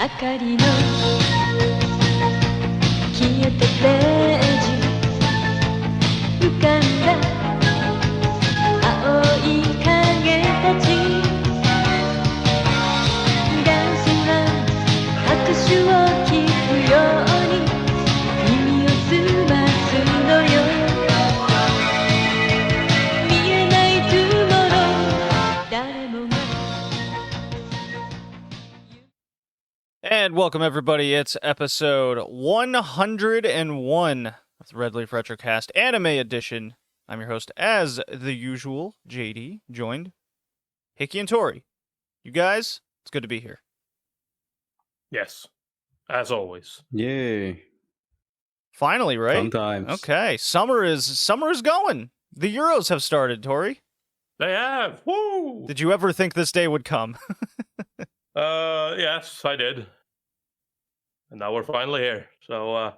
明かりの消えたページ浮かんだ青い影たちダンスが拍手を聞くように耳を澄ますのよ見えないトゥモロー誰もがAnd welcome, everybody. It's episode 101 of the Red Leaf Retrocast Anime Edition. I'm your host, as the usual, JD, joined Hickey and Tori. You guys, it's good to be here. Yes, as always. Yay. Finally, right? Sometimes. Okay, summer is going. The Euros have started, Tori. They have. Woo! Did you ever think this day would come? Yes, I did. And now we're finally here. So, a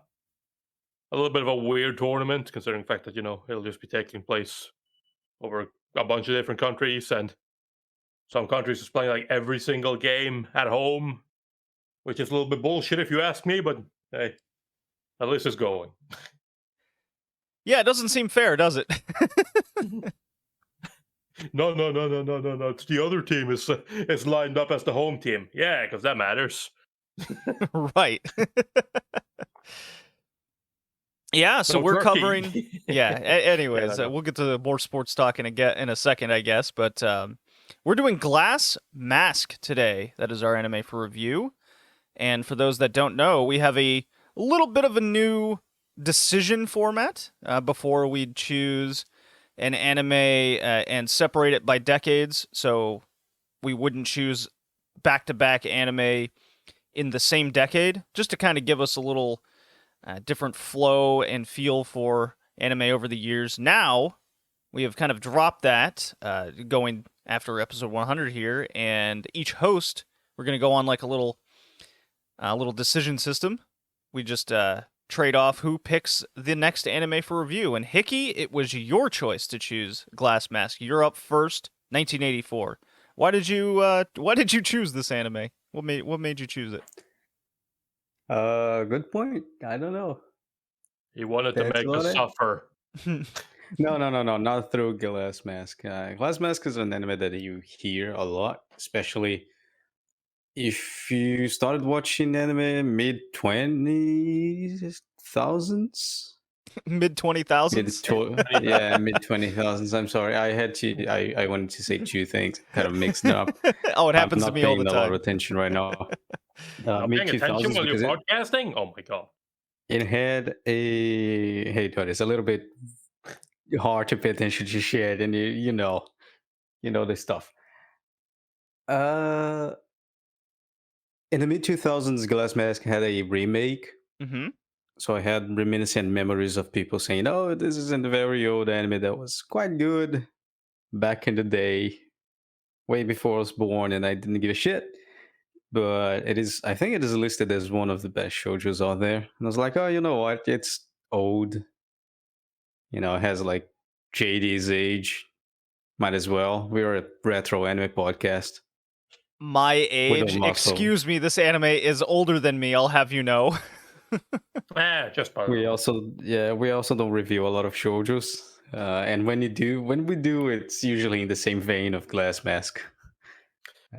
little bit of a weird tournament, considering the fact that, it'll just be taking place over a bunch of different countries, and some countries is playing like every single game at home, which is a little bit bullshit if you ask me, but hey, at least it's going. Yeah, it doesn't seem fair, does it? No. It's the other team is lined up as the home team. Yeah, because that matters. Right. Yeah, so we're Turkey. covering. Yeah. Anyways, Yeah, we'll get to more sports talk in a second, I guess. But we're doing Glass Mask today. That is our anime for review. And for those that don't know, we have a little bit of a new decision format before we choose an anime and separate it by decades. So we wouldn't choose back-to-back anime in the same decade, just to kind of give us a little different flow and feel for anime over the years. Now, we have kind of dropped that, going after episode 100 here, and each host, we're going to go on like a little decision system. We just trade off who picks the next anime for review. And Hickey, it was your choice to choose Glass Mask. You're up first, 1984. Why did you choose this anime? What made you choose it? Good point. I don't know. He wanted to That's make us what suffer. No, not through Glass Mask. Glass Mask is an anime that you hear a lot, especially if you started watching anime mid-20,000s. Mid-20,000s? Yeah, mid-20,000s. I'm sorry. I wanted to say two things, kind of mixed up. Oh, it happens to I'm not me all the paying a lot of time. attention right now. Not paying attention while you're podcasting? Oh my god. It had a... Hey, Todd, it's a little bit hard to pay attention to shit, and you know this stuff. In the mid-2000s, Glass Mask had a remake. Mm-hmm. So I had reminiscent memories of people saying, oh, this is a very old anime that was quite good back in the day, way before I was born, and I didn't give a shit. But I think it is listed as one of the best shoujos out there. And I was like, oh, you know what? It's old. It has like JD's age. Might as well. We're a retro anime podcast. My age? Excuse me, this anime is older than me, I'll have you know. Just part of We also don't review a lot of shoujos. And when we do, it's usually in the same vein of Glass Mask.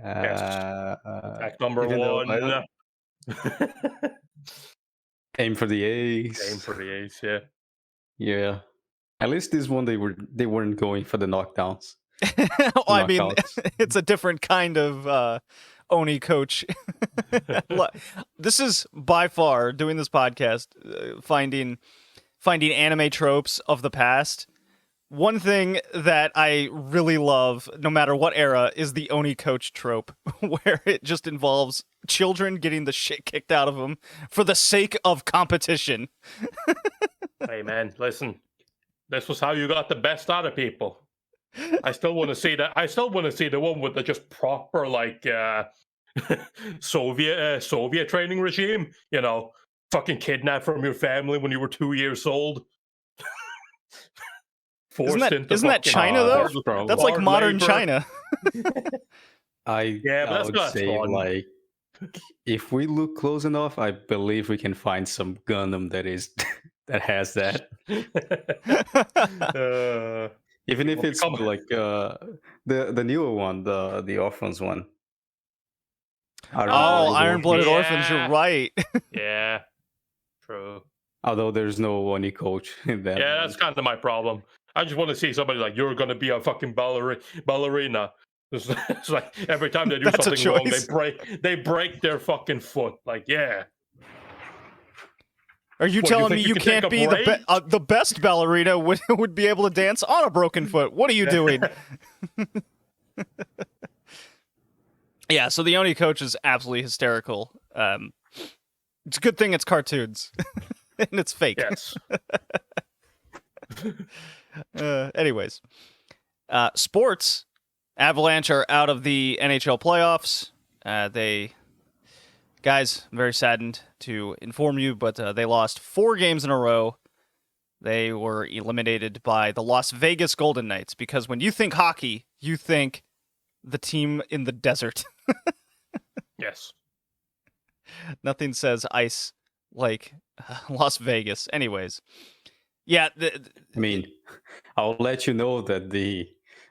Fact number one. Aim for the ace. Aim for the ace, yeah. Yeah. At least this one they weren't going for the knockdowns. Well, I mean, it's a different kind of Oni coach. This is by far, doing this podcast, finding anime tropes of the past. One thing that I really love, no matter what era, is the Oni coach trope, where it just involves children getting the shit kicked out of them for the sake of competition. Hey man, listen. This was how you got the best out of people. I still want to see that. I still want to see the one with the just proper like Soviet training regime. Fucking kidnapped from your family when you were 2 years old. Isn't that China though? That's like modern China. I would say like If we look close enough, I believe we can find some Gundam that is that has that. Even if Well, it's like the newer one, the Orphans one. Oh, Blooded Iron-Blooded Orphans, you're Yeah. right. Yeah, true. Although there's no Oni coach in that Yeah, one. that's kind of my problem. I just want to see somebody like, you're going to be a fucking ballerina. It's like every time they do That's a something wrong, choice. they break their fucking foot. Like, yeah. Are you What, you telling think me you you can take can't a be break? the best ballerina would be able to dance on a broken foot? What are you doing? Yeah, so the Oni coach is absolutely hysterical. It's a good thing it's cartoons and it's fake. Yes. Anyways, sports. Avalanche are out of the NHL playoffs. Guys, I'm very saddened to inform you, but they lost 4 games in a row. They were eliminated by the Las Vegas Golden Knights, because when you think hockey, you think the team in the desert. Yes. Nothing says ice like Las Vegas. Anyways, yeah. I mean, I'll let you know that the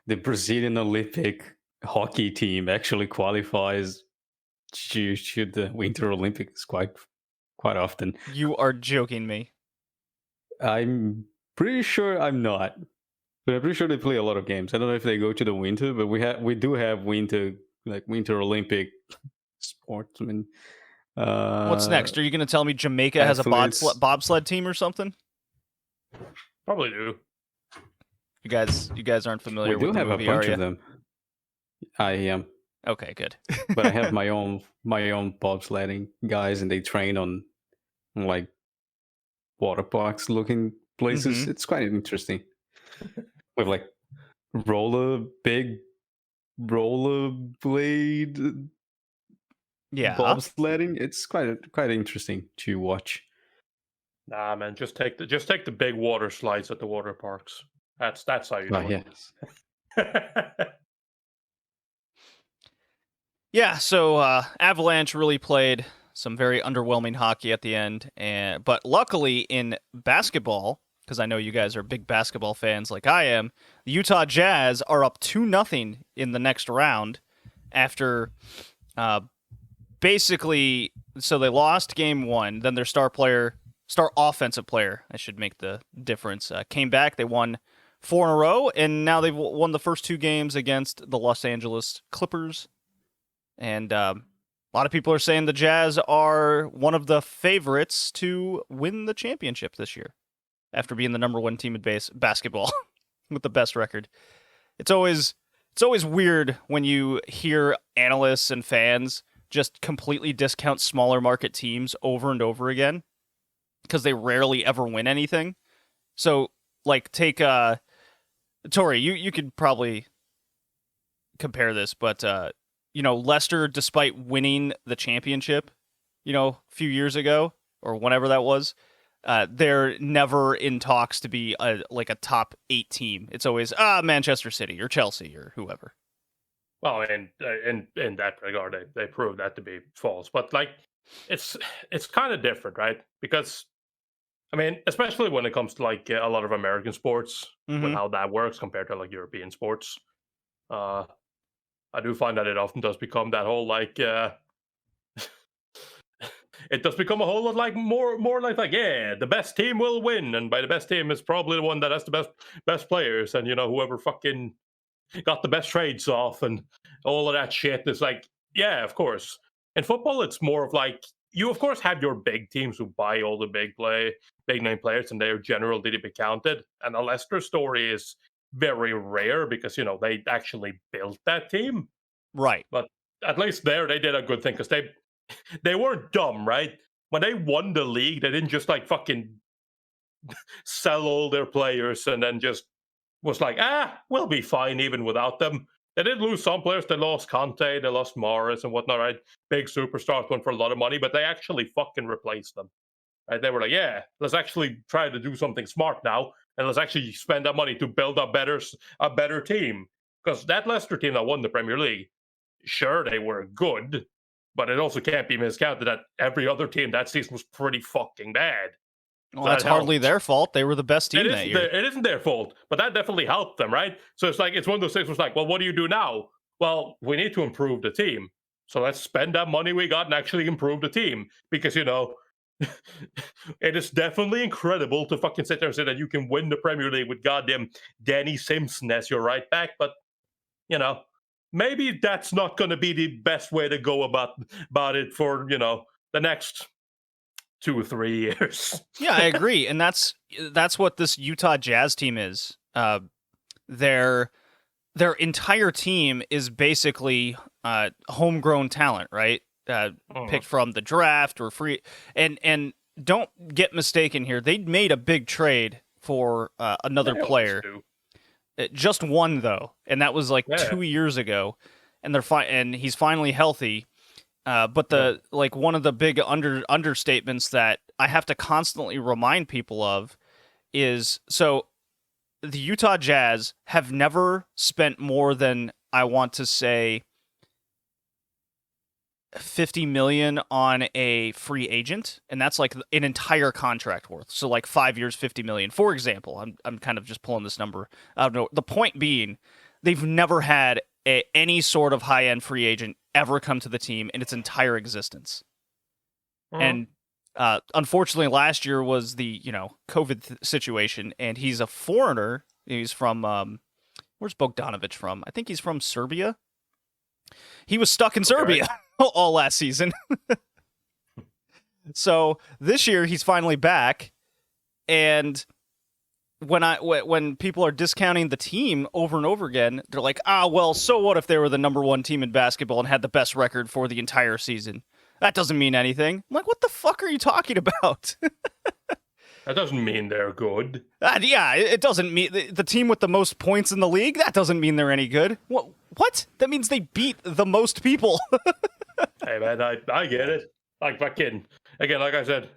Brazilian Olympic hockey team actually qualifies to the Winter Olympics quite often. You are joking me. I'm pretty sure I'm not, but I'm pretty sure they play a lot of games. I don't know if they go to the winter, but we do have winter Olympic sportsmen. What's next? Are you going to tell me Jamaica has a bobsled team or something? Probably do. You guys aren't familiar We with do the have movie, a bunch are of them. I am. Okay, good. But I have my own bobsledding guys, and they train on like water parks looking places. Mhm. It's quite interesting. With like big rollerblade Yeah. bobsledding. It's quite interesting to watch. Nah, man, just take the big water slides at the water parks. That's how you do it. Yes. Yeah, so Avalanche really played some very underwhelming hockey at the end, but luckily in basketball, because I know you guys are big basketball fans like I am, the Utah Jazz are up 2-0 in the next round after basically, so they lost game 1, then their star offensive player, I should make the difference, came back, they won 4 in a row, and now they've won the first 2 games against the Los Angeles Clippers. And a lot of people are saying the Jazz are one of the favorites to win the championship this year, after being the number 1 team in basketball with the best record. It's always weird when you hear analysts and fans just completely discount smaller market teams over and over again, because they rarely ever win anything. So, like, take Tori, you could probably compare this, but Leicester, despite winning the championship, a few years ago or whenever that was, they're never in talks to be a top 8 team. It's always Manchester City or Chelsea or whoever. Well, in that regard, they proved that to be false. But like, it's kind of different, right? Because I mean, especially when it comes to like a lot of American sports, with how that works compared to like European sports. I do find that it often does become that whole like it does become a whole lot like more like the best team will win, and by the best team is probably the one that has the best players, and whoever fucking got the best trades off and all of that shit. It's like, yeah, of course. In football, it's more of like, you of course have your big teams who buy all the big name players, and they are generally to be counted. And the Leicester story is very rare because they actually built that team, right? But at least there they did a good thing, because they weren't dumb, right? When they won the league, they didn't just like fucking sell all their players and then just was like, we'll be fine even without them. They did lose some players. They lost Conte, they lost Morris and whatnot, right? Big superstars went for a lot of money, but they actually fucking replaced them. Right? They were like, yeah, let's actually try to do something smart now, and let's actually spend that money to build a better team. Because that Leicester team that won the Premier League, sure, they were good, But it also can't be miscounted that every other team that season was pretty fucking bad. Well, So that's that hardly helped. their fault. They were the best team that year. It isn't their fault, but that definitely helped them, right? So it's one of those things where it's like, well, what do you do now? Well, we need to improve the team. So let's spend that money we got and actually improve the team. Because, it is definitely incredible to fucking sit there and say that you can win the Premier League with goddamn Danny Simpson as your right back. But, maybe that's not going to be the best way to go about it for, the next 2 or 3 years. Yeah, I agree, and that's what this Utah Jazz team is. Their entire team is basically homegrown talent, right? Picked from the draft or free. And don't get mistaken here; they made a big trade for another player. Just one though, and that was 2 years ago, and and he's finally healthy. But one of the big understatements that I have to constantly remind people of is, so the Utah Jazz have never spent more than, I want to say, $50 million on a free agent, and that's like an entire contract worth. So 5 years, $50 million, for example. I'm kind of just pulling this number out of nowhere. The point being, they've never had any sort of high-end free agent ever come to the team in its entire existence. And unfortunately, last year was the COVID situation, and he's a foreigner. He's from where's Bogdanovic from? I think he's from Serbia. He was stuck in Serbia all last season. So this year he's finally back, and when people are discounting the team over and over again, they're like, well, so what if they were the number one team in basketball and had the best record for the entire season? That doesn't mean anything. I'm like, what the fuck are you talking about? That doesn't mean they're good. Yeah, it doesn't mean the team with the most points in the league. That doesn't mean they're any good. What? That means they beat the most people. Hey, man, I get it. Again, like I said,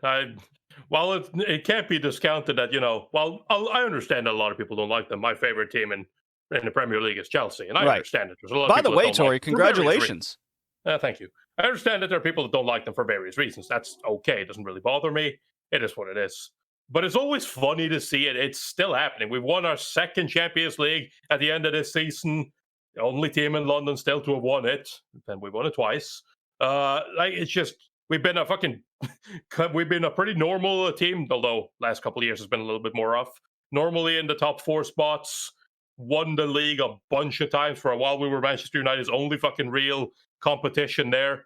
while it can't be discounted that, I understand that a lot of people don't like them. My favorite team in the Premier League is Chelsea, and I understand it. There's a lot of By the people way, that don't Tori, like congratulations. Thank you. I understand that there are people that don't like them for various reasons. That's okay. It doesn't really bother me. It is what it is. But it's always funny to see it. It's still happening. We've won our second Champions League at the end of this season. The only team in London still to have won it. And we won it twice. It's just, we've been a pretty normal team, although last couple of years has been a little bit more rough. Normally in the top 4 spots, won the league a bunch of times. For a while, we were Manchester United's only fucking real competition there.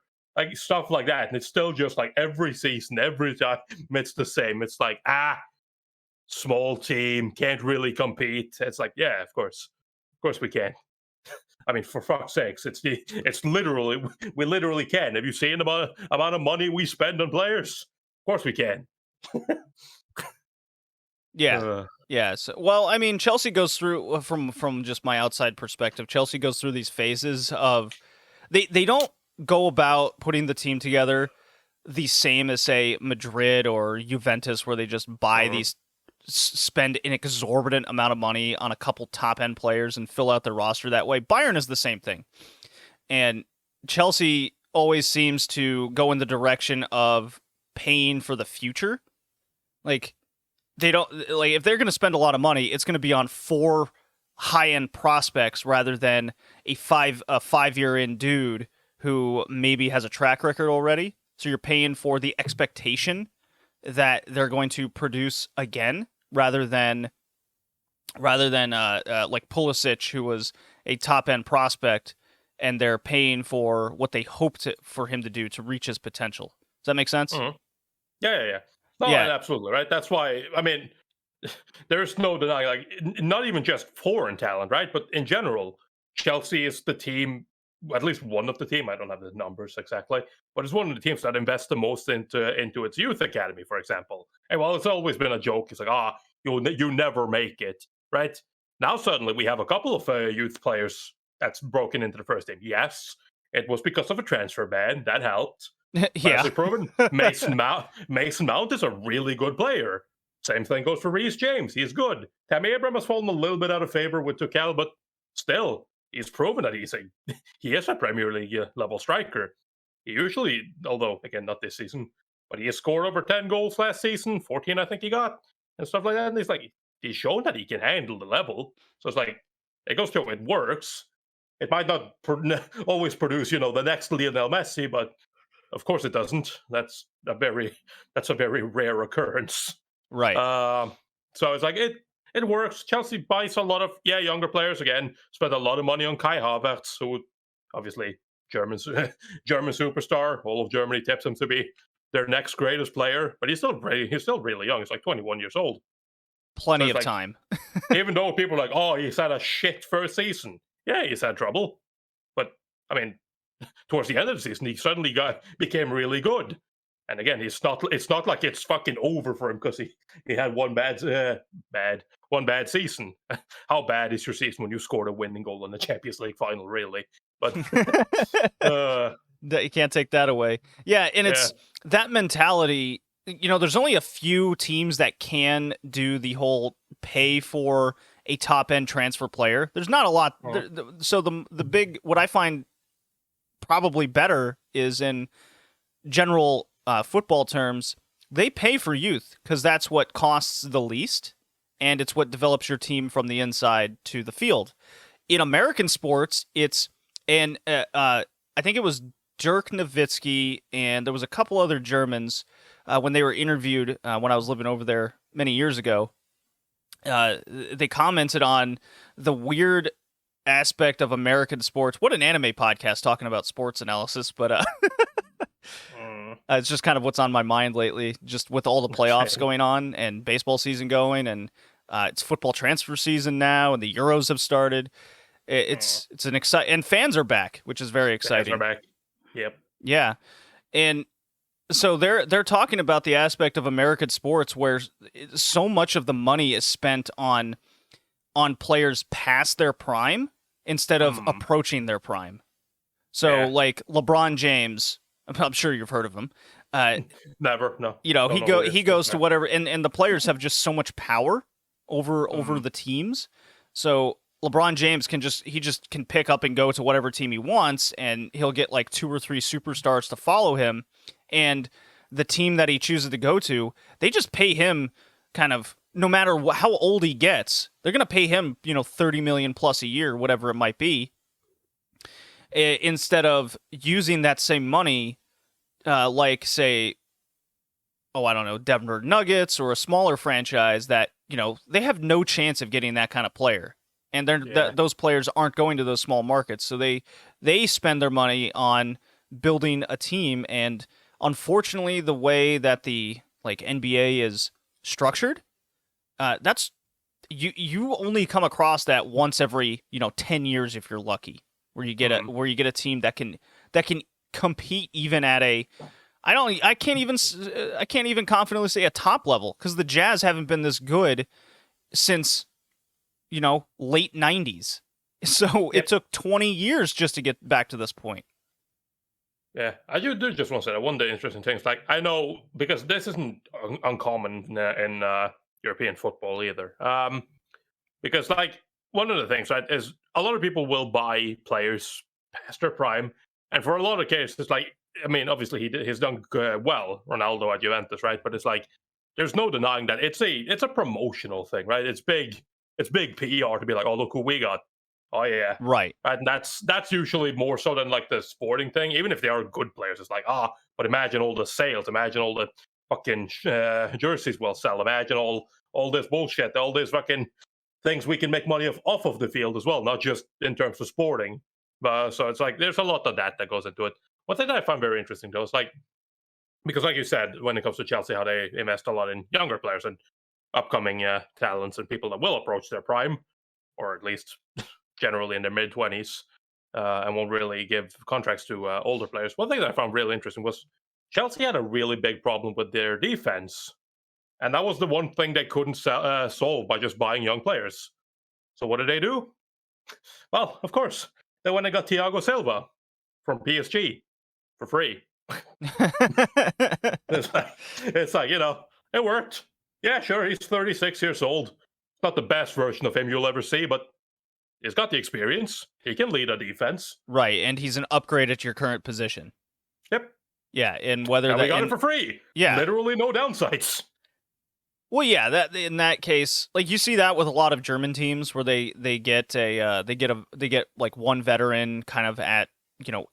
Stuff like that. And it's still just every season, every time, it's the same. It's small team, can't really compete. It's yeah, of course we can. I mean, for fuck's sakes, it's literally, we literally can. Have you seen the amount of money we spend on players? Of course we can. Yeah. Yeah. So, well, I mean, Chelsea goes through, from just my outside perspective, Chelsea goes through these phases of, they don't go about putting the team together the same as, say, Madrid or Juventus, where they just buy these, spend an exorbitant amount of money on a couple top-end players and fill out their roster that way. Bayern is the same thing. And Chelsea always seems to go in the direction of paying for the future. They don't, if they're going to spend a lot of money, it's going to be on 4 high-end prospects rather than a 5-year-in dude who maybe has a track record already. So you're paying for the expectation that they're going to produce again, rather than like Pulisic, who was a top end prospect, and they're paying for what they hoped for him to do to reach his potential. Does that make sense? Mm-hmm. Yeah. No, Yeah. Absolutely, right? That's why, I mean, there's no denying, not even just foreign talent, right? But in general, Chelsea is the team, at least one of the team, I don't have the numbers exactly, but it's one of the teams that invest the most into its youth academy, for example. And while it's always been a joke, it's you never make it, right? Now suddenly we have a couple of youth players that's broken into the first team. Yes, it was because of a transfer ban. That helped. Yeah. Proven. Mason Mount is a really good player. Same thing goes for Reece James. He's good. Tammy Abraham has fallen a little bit out of favor with Tuchel, but still, he's proven that he is a Premier League level striker. he usually, although again not this season, but he has scored over 10 goals last season, 14 I think he got, and stuff like that. And he's shown that he can handle the level. So it's like it goes to it works. It might not always produce, the next Lionel Messi, but of course it doesn't. That's a very rare occurrence. Right. So it's like it works. Chelsea buys a lot of younger players again. Spent a lot of money on Kai Havertz, who obviously German superstar. All of Germany tips him to be their next greatest player, but he's still really young. He's like 21 years old. Plenty of time. Even though people are like, oh, he's had a shit first season. Yeah, he's had trouble, but I mean, towards the end of the season, he suddenly became really good. And again, it's not like it's fucking over for him because he had one bad season. How bad is your season when you scored a winning goal in the Champions League final, really? But you can't take that away. Yeah, and it's that mentality. There's only a few teams that can do the whole pay for a top-end transfer player. There's not a lot. So the big, what I find probably better is in general football terms, they pay for youth because that's what costs the least, and it's what develops your team from the inside to the field. In American sports, I think it was Dirk Nowitzki, and there was a couple other Germans when they were interviewed when I was living over there many years ago. They commented on the weird aspect of American sports. What an anime podcast talking about sports analysis, but it's just kind of what's on my mind lately, just with all the playoffs going on and baseball season going, and it's football transfer season now, and the Euros have started. It's an exciting, and fans are back, which is very exciting. Fans are back. Yep. Yeah, and so they're talking about the aspect of American sports where so much of the money is spent on players past their prime instead of approaching their prime. So like LeBron James, I'm sure you've heard of him. Never, no. He goes to whatever, and the players have just so much power over the teams. So LeBron James can pick up and go to whatever team he wants, and he'll get like 2 or 3 superstars to follow him. And the team that he chooses to go to, they just pay him kind of, no matter how old he gets, they're going to pay him, $30 million plus a year, whatever it might be, instead of using that same money, like say, I don't know, Denver Nuggets or a smaller franchise that, they have no chance of getting that kind of player. And those players aren't going to those small markets, so they spend their money on building a team. And unfortunately, the way that the NBA is structured, that's you only come across that once every 10 years if you're lucky, where you get a team that can compete even at a I can't even confidently say a top level, because the Jazz haven't been this good since late 90s. So it took 20 years just to get back to this point. Yeah, I do just want to say that one of the interesting things, I know, because this isn't uncommon in European football either. Because one of the things, right, is a lot of people will buy players past their prime, and for a lot of cases, obviously he's done well, Ronaldo at Juventus, right? But it's there's no denying that it's a promotional thing, right? It's big PR to be like, oh, look who we got. Oh yeah, right. And that's usually more so than the sporting thing. Even if they are good players, it's but imagine all the sales, imagine all the fucking jerseys we'll sell, imagine all this bullshit, all these fucking things we can make money off of the field as well, not just in terms of sporting. So it's there's a lot of that goes into it. One thing that I find very interesting though is because like you said, when it comes to Chelsea, how they invest a lot in younger players and upcoming talents and people that will approach their prime, or at least generally in their mid-20s, and won't really give contracts to older players. One thing that I found really interesting was Chelsea had a really big problem with their defense, and that was the one thing they couldn't solve by just buying young players. So what did they do? Well, of course, they went and got Thiago Silva from PSG for free. It's it worked. Yeah, sure, he's 36 years old. Not the best version of him you'll ever see, but he's got the experience. He can lead a defense. Right, and he's an upgrade at your current position. Yep. Yeah, and whether And that we got and- it for free. Yeah. Literally no downsides. Well, yeah, that in that case, like you see that with a lot of German teams where they get like one veteran kind of at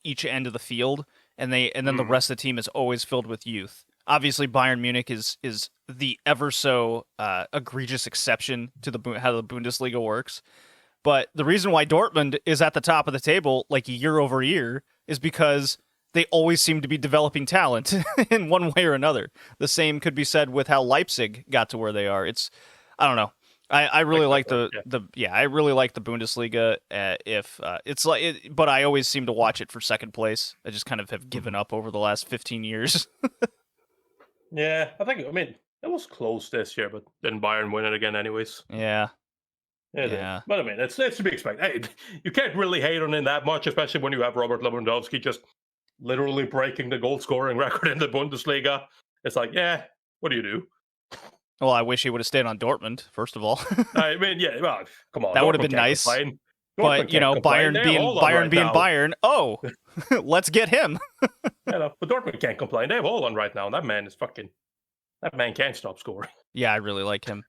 each end of the field, and then the rest of the team is always filled with youth. Obviously, Bayern Munich is the ever so egregious exception to how the Bundesliga works. But the reason why Dortmund is at the top of the table, like year over year, is because they always seem to be developing talent in one way or another. The same could be said with how Leipzig got to where they are. I don't know. I really like I really like the Bundesliga. But I always seem to watch it for second place. I just kind of have given up over the last 15 years. Yeah, I mean, it was close this year, but then Bayern win it again anyways. Yeah. Yeah. But I mean, it's to be expected. Hey, you can't really hate on him that much, especially when you have Robert Lewandowski just literally breaking the goal scoring record in the Bundesliga. It's like, yeah, what do you do? Well, I wish he would have stayed on Dortmund, first of all. I mean, yeah, well, come on. That would have been nice. But, Bayern being Bayern, oh, let's get him. But Dortmund can't complain. They have Haaland right now, and that man can't stop scoring. Yeah, I really like him.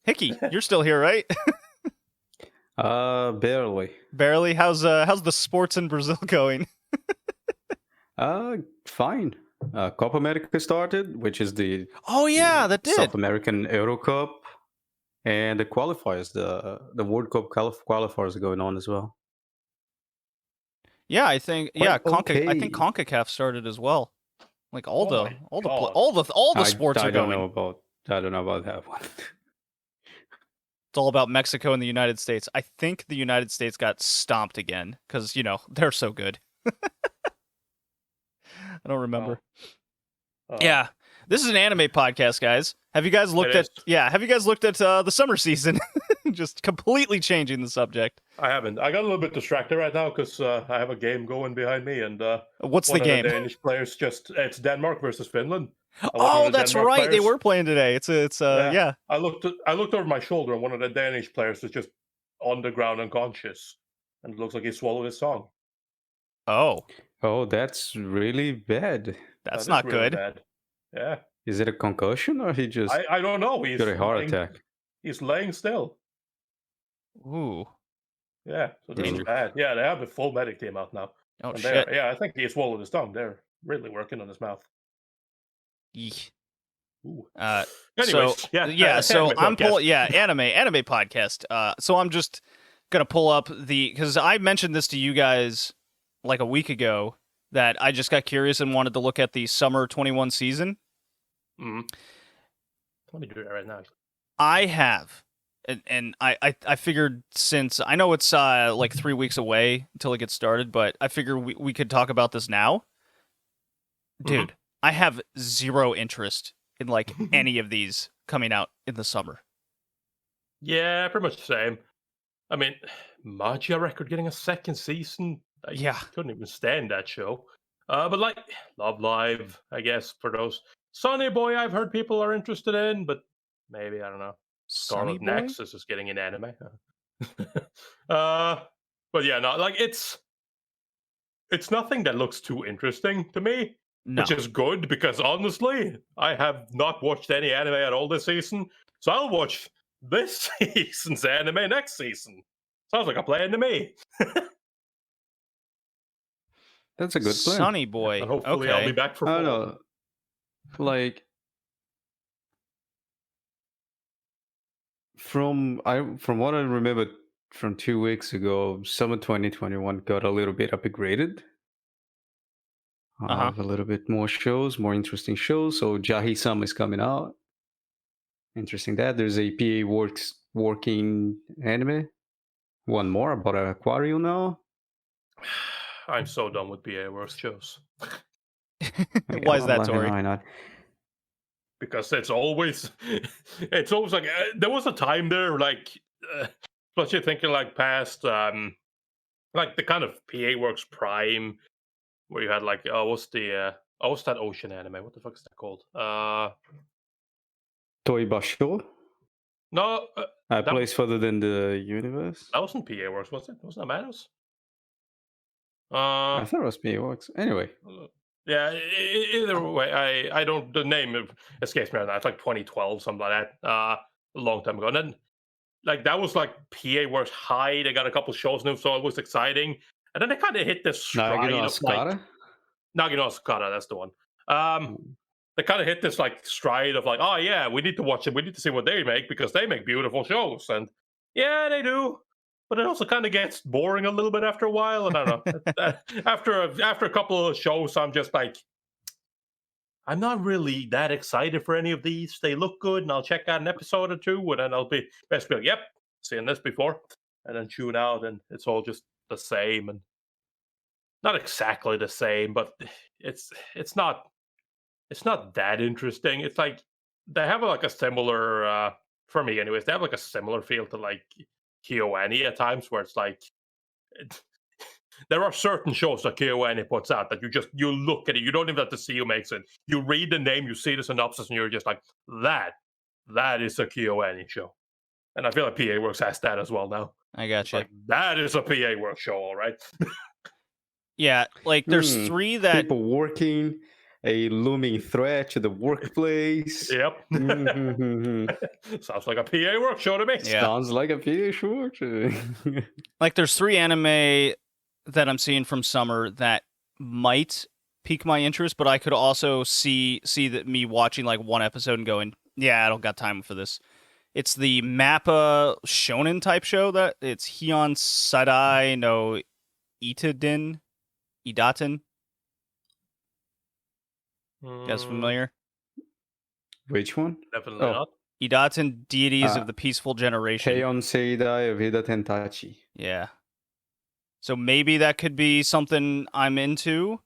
Hickey, you're still here, right? Barely. Barely. How's the sports in Brazil going? Fine. Copa America started, which is the that did South American Euro Cup, and the qualifiers, the World Cup qualifiers are going on as well. Yeah, I think I think CONCACAF started as well. Like all the sports are going. I don't know about that one. It's all about Mexico and the United States. I think the United States got stomped again because they're so good. I don't remember. Yeah, this is an anime podcast, guys. Have you guys looked at the summer season? Just completely changing the subject. I haven't. I got a little bit distracted right now because I have a game going behind me, and what's the game? The Danish players it's Denmark versus Finland. Oh, that's right. Players. They were playing today. Yeah. I looked over my shoulder, and one of the Danish players was just on the ground unconscious, and it looks like he swallowed his tongue. Oh, that's really bad. That's not really good. Bad. Yeah. Is it a concussion or he just? I don't know. He's got a heart attack. He's laying still. Ooh. Yeah. So this is bad. Yeah, they have the full medic team out now. Oh and shit. Yeah, I think he swallowed his tongue. They're really working on his mouth. Eek. Ooh. Anyways, so I'm pulling anime podcast. So I'm just gonna pull up because I mentioned this to you guys like a week ago that I just got curious and wanted to look at the summer 21 season. Mm-hmm. Let me do it right now. I have, and I figured since I know it's like 3 weeks away until it gets started, but I figure we could talk about this now. Dude, I have zero interest in like any of these coming out in the summer. Yeah, pretty much the same. I mean, Magia Record getting a second season. I couldn't even stand that show. But like Love Live, I guess, for those. Sonny Boy, I've heard people are interested in, but maybe, I don't know. Scarlet Nexus is getting an anime. But yeah, no, like it's nothing that looks too interesting to me, which is good because honestly, I have not watched any anime at all this season, so I'll watch this season's anime next season. Sounds like a plan to me. That's a good plan. Sonny Boy. And hopefully I'll be back for I don't know. Like from what I remember from 2 weeks ago, summer 2021 got a little bit upgraded. A little bit more shows, more interesting shows. So Jahi-sama is coming out. Interesting that. There's a PA working anime. One more about an aquarium now. I'm so done with PA Works shows. Why is that, Tori? Why not? Because it's always like there was a time there, like especially thinking like past like the kind of PA Works Prime, where you had like what's that ocean anime? What the fuck is that called? Toy Basho? No, a place further than the universe. That wasn't PA Works, was it? Wasn't that Manos? Uh, I thought it was PA Works. Anyway, yeah. Either way, I don't. The name escapes me right now. It's like 2012, something like that. A long time ago. And then like that was like PA Works high. They got a couple shows new, so it was exciting. And then they kind of hit this stride Nagano of like Asukara. Nagano Asukara, that's the one. They kind of hit this like stride of like, oh yeah, we need to watch it. We need to see what they make because they make beautiful shows, and yeah, they do. But it also kind of gets boring a little bit after a while, and I don't know. after a couple of shows, I'm just like, I'm not really that excited for any of these. They look good, and I'll check out an episode or two, and then I'll be basically like, yep, seen this before, and then tune out, and it's all just the same, and not exactly the same, but it's not that interesting. It's like they have like a similar for me anyways, they have like a similar feel to like KyoAni at times where it's like there are certain shows that KyoAni puts out that you look at it, you don't even have to see who makes it. You read the name, you see the synopsis, and you're just like, that is a KyoAni show. And I feel like PA Works has that as well now. I got you. Like, that is a PA Works show, all right. Yeah, like there's three that People working, a looming threat to the workplace. Yep. Sounds like a PA Works show to me. Yeah. Sounds like a PA short. like there's three anime that I'm seeing from summer that might pique my interest, but I could also see that me watching like one episode and going, yeah, I don't got time for this. It's the Mappa shonen type show that it's Heian Sadai no Idaten. You guys familiar? Which one? Definitely Oh. not. Idaten, deities of the peaceful generation. Heion Seidai of Hida Tentachi. Yeah. So maybe that could be something I'm into.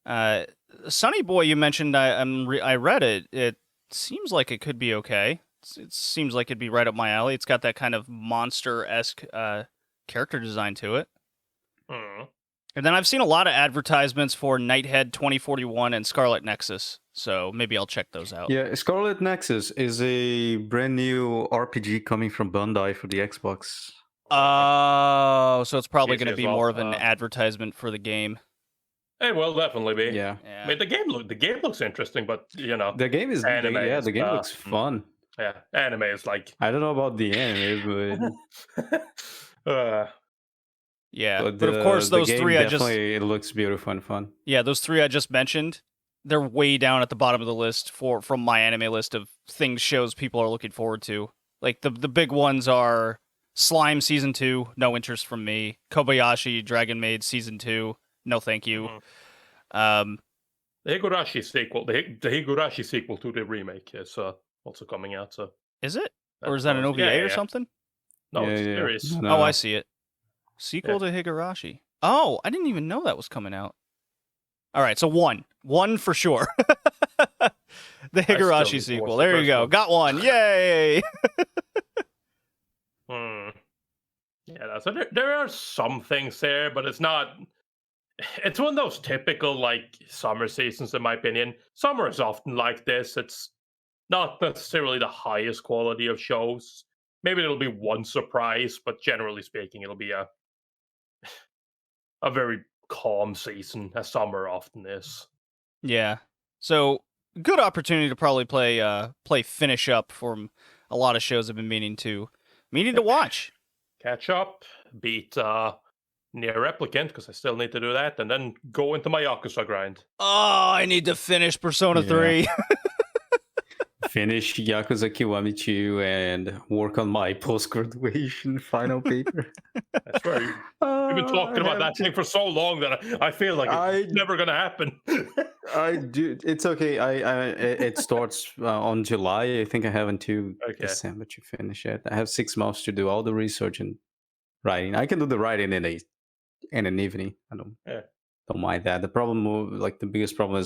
Sunny Boy, you mentioned. I read it. It seems like it could be okay. It seems like it'd be right up my alley. It's got that kind of monster-esque character design to it. Mm. And then I've seen a lot of advertisements for Nighthead 2041 and Scarlet Nexus, so maybe I'll check those out. Yeah, Scarlet Nexus is a brand new RPG coming from Bandai for the Xbox. Oh, so it's probably PC going to as be well. more of an advertisement for the game. It will definitely be. Yeah. I mean, the game looks interesting, but you know, The game is Anime the is, game looks fun. yeah, anime is like. I don't know about the anime, Yeah, but but of course those the game three definitely it looks beautiful and fun. Yeah, those three I just mentioned, they're way down at the bottom of the list from my anime list of shows people are looking forward to. Like the big ones are Slime Season 2, no interest from me. Kobayashi Dragon Maid Season 2, no thank you. The Higurashi sequel, the Higurashi sequel to the remake is also coming out. So Is it? Or is that an OVA Yeah, or yeah. something? No, Yeah, it's yeah. serious. No. Oh, I see it. Sequel to Higurashi. Oh, I didn't even know that was coming out. All right, so one for sure. The Higurashi need to sequel. watch the There you first go. one. Got one. Yay! Yeah, so there are some things there, but it's not. It's one of those typical like summer seasons, in my opinion. Summer is often like this. It's not necessarily the highest quality of shows. Maybe there'll be one surprise, but generally speaking, it'll be a very calm season, as summer often is. Yeah. So good opportunity to probably play finish up for a lot of shows I've been meaning to watch. Catch up, beat Near Replicant, because I still need to do that, and then go into my Yakuza grind. Oh, I need to finish Persona 3. Finish Yakuza Kiwami 2 and work on my post-graduation final paper. That's right. We've been talking about that thing for so long that I feel like it's never going to happen. I do. It's okay. It starts on July. I think I have until December to finish it. I have 6 months to do all the research and writing. I can do the writing in an evening. I don't mind that. The problem, like the biggest problem,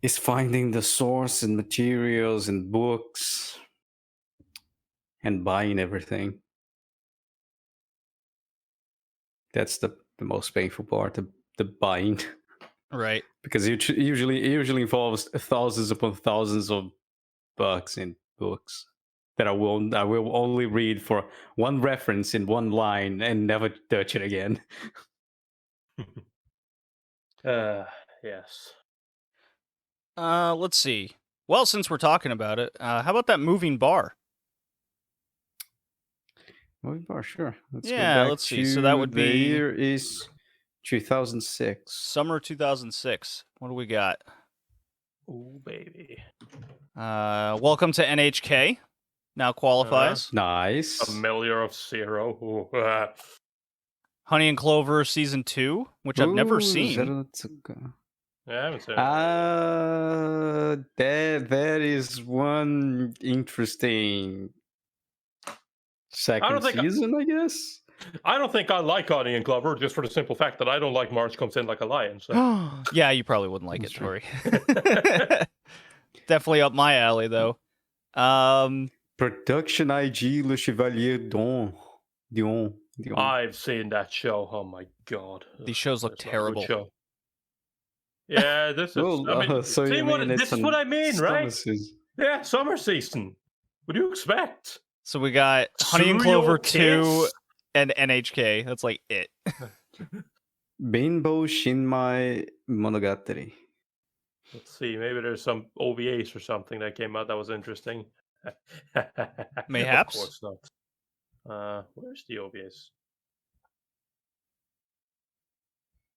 is finding the source and materials and books and buying everything. That's the most painful part, the buying. Right. Because it usually involves thousands upon thousands of bucks in books that I will only read for one reference in one line and never touch it again. Yes. Let's see. Well, since we're talking about it, how about that moving bar? Movie bar, sure. Let's Yeah, go back let's see. to So that would the be- year is 2006. Summer 2006. What do we got? Ooh, baby. Welcome to NHK. Now qualifies. Nice. Familiar of Zero. Ooh, Honey and Clover season 2, which I've never Ooh, seen. Zerotsuka. yeah, I haven't seen it. That is one interesting second think I- season, I guess. I don't think I like Honey and Clover, just for the simple fact that I don't like Marge Comes In Like a Lion. So. Yeah, you probably wouldn't like That's it, true. Tori. Definitely up my alley, though. Production IG Le Chevalier Dion. I've seen that show. Oh my god. These shows look That's not a good terrible. show. Yeah, this is. Oh, I mean, so see you what, mean this it's is what I mean, summer right? season. Yeah, summer season. What do you expect? So we got Honey and Cereal Clover 2 Kiss? and NHK. That's like it. Benbo Shinmai Monogatari. Let's see. Maybe there's some OVAs or something that came out that was interesting. Mayhaps. Of course not. Where's the OVAs?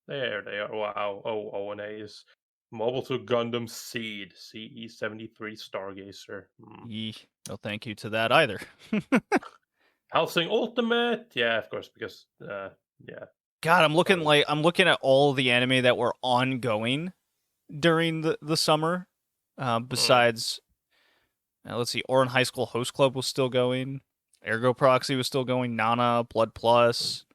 There they are. Wow. Oh, O&A's. Mobile Suit Gundam Seed. CE-73 Stargazer. Yee. No thank you to that either. Helsing Ultimate. Yeah, of course, because yeah. God, I'm looking at all the anime that were ongoing during the summer. Besides, let's see, Oran High School Host Club was still going. Ergo Proxy was still going. Nana, Blood Plus,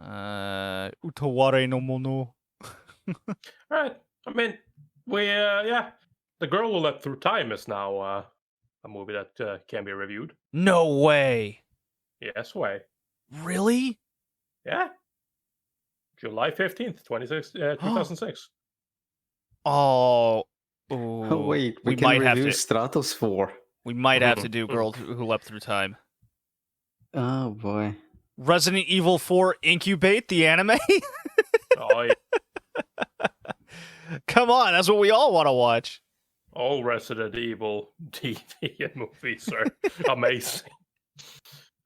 Utaware no Mono. All right. I mean, yeah. The Girl Who Leapt Through Time is now a movie that can be reviewed. No way. Yes, way. Really? Yeah. July 15th, 2006. Oh. Oh Ooh, wait, we we can might have review to. Stratos 4. We might have to do Girl Who Leapt Through Time. Oh boy. Resident Evil 4 Incubate, the anime? Oh, yeah. Come on, that's what we all want to watch. All Resident Evil TV and movies are amazing.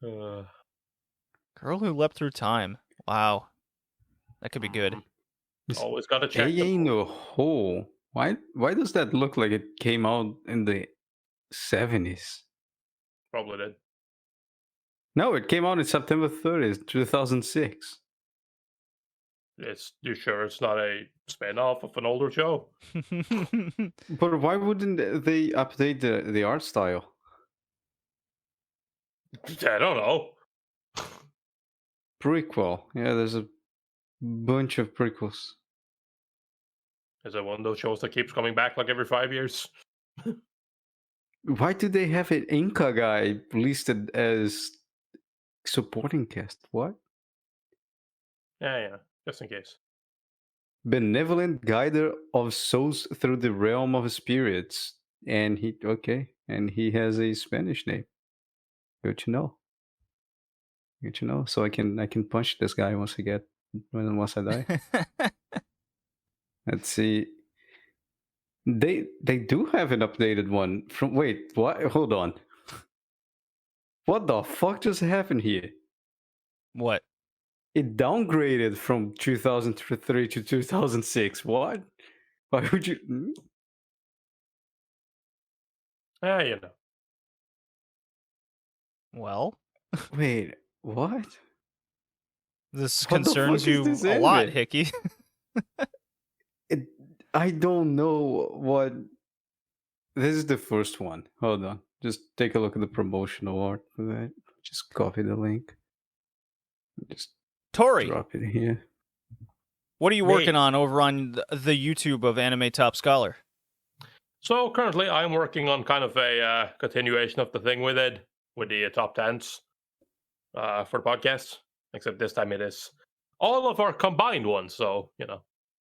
Girl Who Leapt Through Time. Wow. That could be good. Always got to check. Hey, no hole. Why does that look like it came out in the 70s? Probably did. No, it came out in September 30th, 2006. You sure it's not a spin-off of an older show? But why wouldn't they update the art style? I don't know. Prequel. Yeah, there's a bunch of prequels. Is it one of those shows that keeps coming back like every 5 years? Why do they have an Inca guy listed as supporting cast? What? Yeah, just in case. Benevolent guider of souls through the realm of spirits. And he has a Spanish name. Good to know. Good to know. So I can punch this guy once I die. Let's see. They do have an updated one from what? Hold on. What the fuck just happened here? What? It downgraded from 2003 to 2006. What? Why would you? You know. Well, Wait, what? this What the fuck concerns is you this a lot, anime? Hickey. I don't know what. This is the first one. Hold on. Just take a look at the promotional art for that. Just copy the link. Just Tori, drop it here. what are you Me. working on over on the YouTube of Anime Top Scholar? So currently, I'm working on kind of a continuation of the thing we did with the top 10s for the podcast. Except this time it is all of our combined ones. So,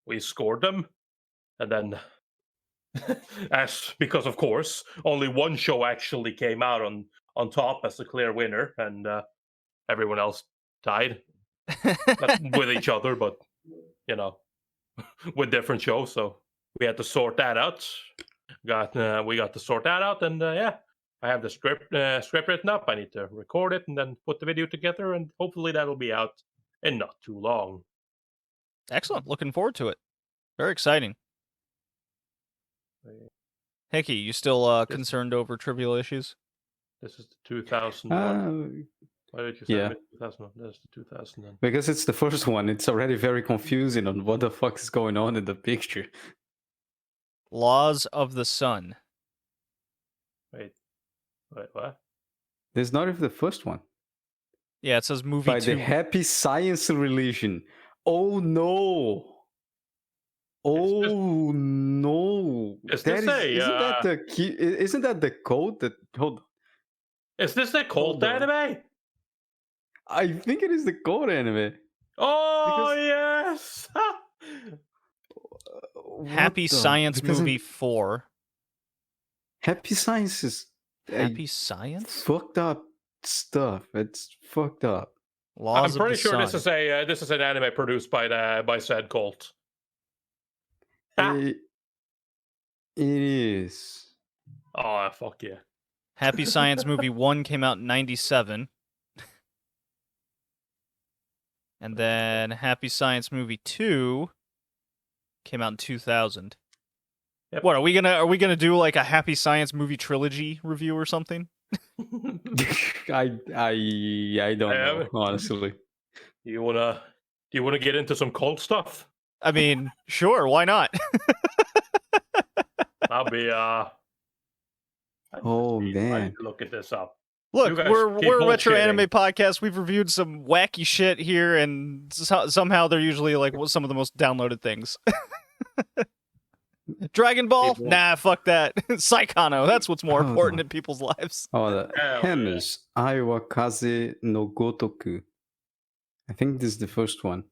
we scored them. And then, because of course, only one show actually came out on top as the clear winner. And everyone else tied. Not with each other, but you know, with different shows. So we had to sort that out. We got to sort that out, and yeah, I have the script written up. I need to record it and then put the video together, and hopefully that'll be out in not too long. Excellent. Looking forward to it. Very exciting. Hickey, you still concerned over trivial issues? This is the 2001. Why did you say yeah. 2001? That's the 2000. Because it's the first one, it's already very confusing on what the fuck is going on in the picture. Laws of the Sun. Wait, what? This is not even the first one. Yeah, it says movie By 2. the Happy Science Religion. Oh no! Oh no! Is this isn't that the code that? Hold on. Is this the cult anime? I think it is the code anime. Oh yes! Happy Science Movie 4. Happy Science is Happy Science? fucked up stuff. It's fucked up. Laws I'm pretty of the sure Sun. this is an anime produced by said cult. It is. Oh fuck yeah! Happy Science Movie 1 came out in 97. And then Happy Science Movie 2 came out in 2000. Yep. What, are we gonna do like a Happy Science Movie trilogy review or something? I don't know, honestly. Do you wanna get into some cult stuff? I mean, sure, why not? I'll be Oh I man. need to look at this up. Look, guys we're keep a retro bullshitting. anime podcast. We've reviewed some wacky shit here, and somehow they're usually like some of the most downloaded things. Dragon Ball? People- Nah, fuck that. Saikano, that's what's more Hold important on. in people's lives. Oh, the Hell Hammers. Aiwa Kaze no Gotoku. I think this is the first one.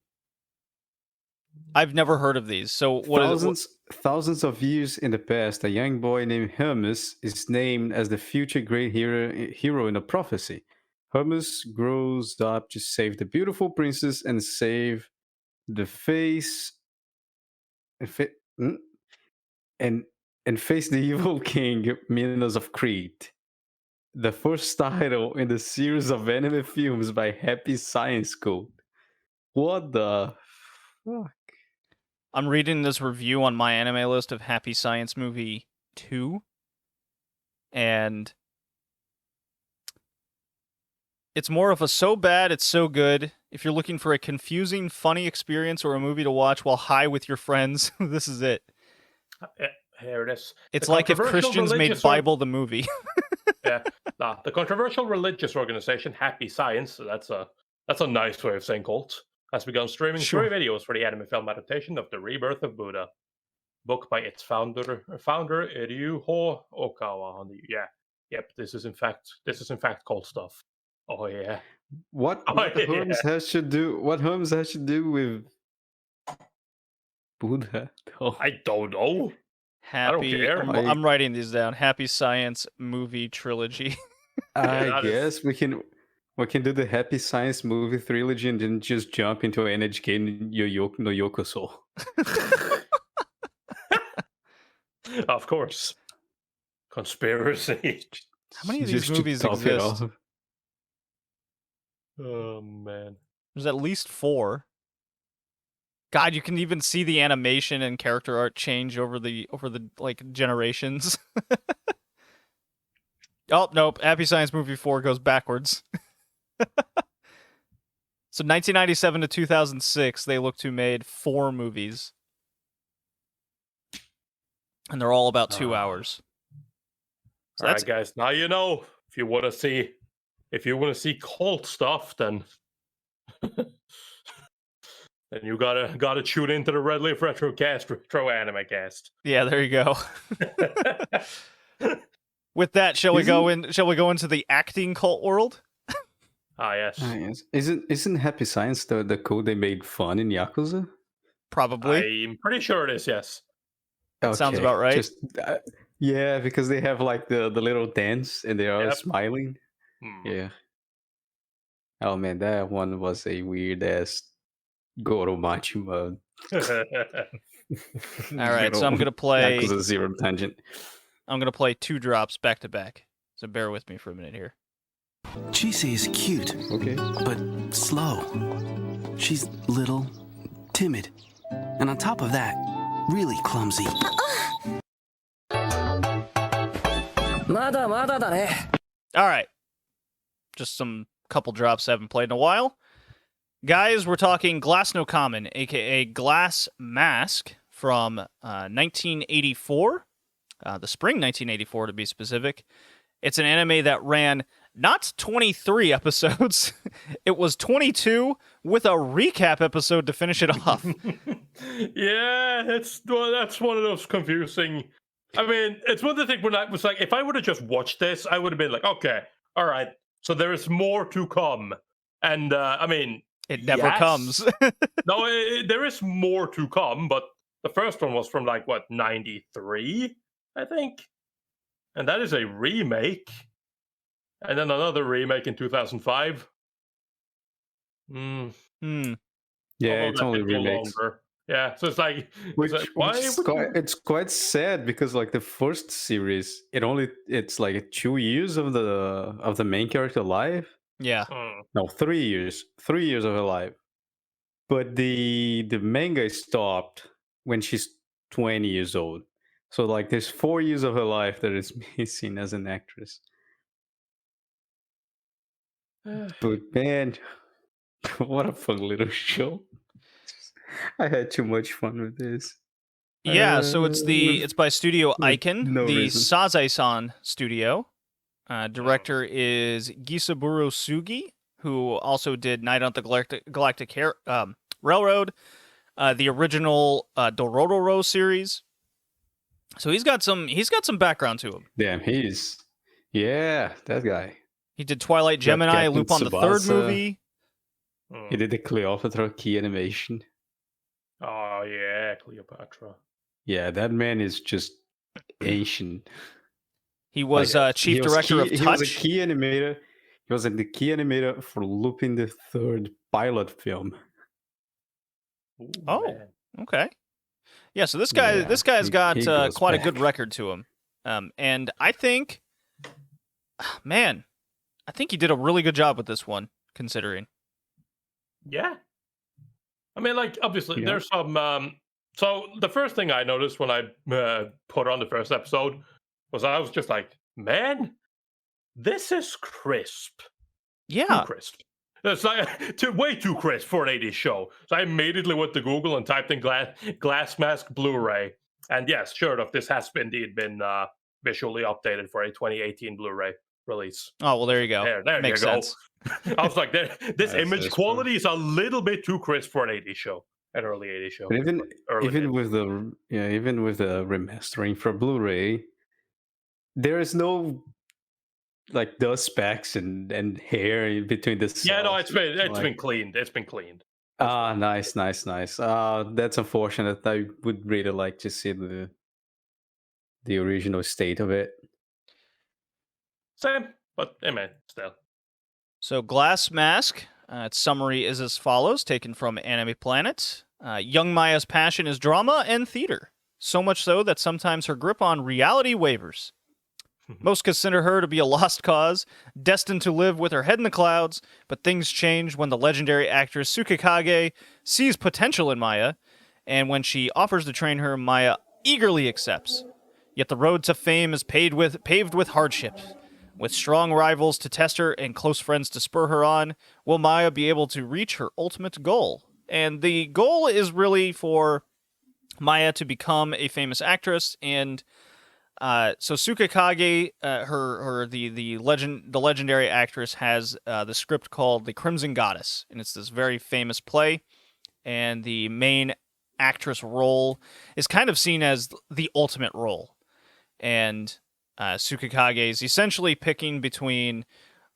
I've never heard of these. So what is it? Thousands of years in the past, a young boy named Hermes is named as the future great hero in a prophecy. Hermes grows up to save the beautiful princess and save the face and face the evil king Minos of Crete. The first title in the series of anime films by Happy Science Code. What the fuck? I'm reading this review on my anime list of Happy Science Movie 2, and it's more of a so bad it's so good. If you're looking for a confusing, funny experience or a movie to watch while high with your friends, this is it. Here it is. It's The like if controversial Christians made religious Bible the movie. Yeah, the controversial religious organization Happy Science. So that's a nice way of saying cult. Has begun streaming Sure. 3 videos for the anime film adaptation of The Rebirth of Buddha, book by its founder Ryuho Okawa. Yep. This is in fact cult stuff. Oh yeah. What yeah. Hermes has to do? What Hermes has to do with Buddha? Oh. I don't know. Happy. care. I'm writing these down. Happy Science Movie Trilogy. I that guess we can do the Happy Science movie trilogy and then just jump into NHK no Yokoso. Of course. Conspiracy. How many of these Just to movies top it exist? off. Oh man. There's at least 4. God, you can even see the animation and character art change over the like generations. Oh, nope. Happy Science Movie 4 goes backwards. So 1997 to 2006, they look to made 4 movies. And they're all about 2 hours. So All that's right, guys. Now you know. If you want to see cult stuff, then then you gotta tune into the Red Leaf Retrocast Retro Anime Cast. yeah, there you go. With that, shall we go into the acting cult world? Ah yes. Yes. Isn't Happy Science the code they made fun in Yakuza? Probably. I'm pretty sure it is, yes. That sounds about right. Just, yeah, because they have like the little dance and they are Yep. smiling. Hmm. Yeah. Oh man, that one was a weird ass go to Machi mode. All right, so I'm gonna play. Yakuza Zero Tangent. I'm gonna play 2 drops back to back. So bear with me for a minute here. Chise is cute, Okay. but slow. She's little, timid, and on top of that, really clumsy. All right, just some couple drops I haven't played in a while. Guys, we're talking Glass no Kamen, aka Glass Mask, from 1984, the spring 1984 to be specific. It's an anime that ran not 23 episodes, it was 22 with a recap episode to finish it off. Yeah, that's one of those confusing. I mean, it's one of the things when I was like, if I would have just watched this, I would have been like, okay, all right, so there is more to come. And I mean, It never comes. No, there is more to come, but the first one was from like, what, 93, I think? And that is a remake. And then another remake in 2005. Hmm. Yeah, Although it's that only did go remakes. longer. Yeah, so it's like, Which, why which is would you- it's quite sad because like the first series, it's like 2 years of the main character alive. Yeah. No, 3 years. 3 years of her life. But the manga stopped when she's 20 years old. So like there's 4 years of her life that is missing as an actress. But man, what a fun little show. I had too much fun with this. Yeah, so it's by Studio with Icon, no the reason. Sazai-san studio. Director is Gisaburo Sugi, who also did Night on the Galactic Railroad, the original Dororo series. So he's got some background to him. Damn, that guy. He did Twilight Got Gemini, Captain Lupin the Third Tsubasa. movie. He did the Cleopatra key animation. Oh yeah, Cleopatra. Yeah, that man is just ancient. He was chief He was director of key- Touch. He was a key animator. He was the key animator for Lupin the Third pilot film. Ooh, Oh. man. Okay. Yeah, so this guy's he got goes quite a good back. record to him. And I think, man, I think he did a really good job with this one, considering. Yeah. I mean, like, obviously, Yeah. there's some. So the first thing I noticed when I put on the first episode was I was just like, man, this is crisp. Too Yeah. crisp. It's like way too crisp for an 80s show. So I immediately went to Google and typed in Glass Mask Blu-ray. And yes, sure enough, this has indeed been visually updated for a 2018 Blu-ray release. Oh, well, there you go. There Makes you go. sense. I was like, this That's image cool. quality is a little bit too crisp for an 80s show, an early 80s show. But even Early even 80s. with the remastering for Blu-ray, there is no like dust specks and hair in between the cells. Yeah, no, it's been Like- cleaned. It's been cleaned. Ah, nice. That's unfortunate. I would really like to see the original state of it. Same, but hey, man, still. So, Glass Mask, its summary is as follows, taken from Anime Planet. Young Maya's passion is drama and theater, so much so that sometimes her grip on reality wavers. Most consider her to be a lost cause, destined to live with her head in the clouds, but things change when the legendary actress Tsukikage sees potential in Maya, and when she offers to train her, Maya eagerly accepts. Yet the road to fame is paved with hardships. With strong rivals to test her and close friends to spur her on, will Maya be able to reach her ultimate goal? And the goal is really for Maya to become a famous actress, and so Tsukikage, the legendary actress, has the script called The Crimson Goddess, and it's this very famous play, and the main actress role is kind of seen as the ultimate role, and Tsukikage is essentially picking between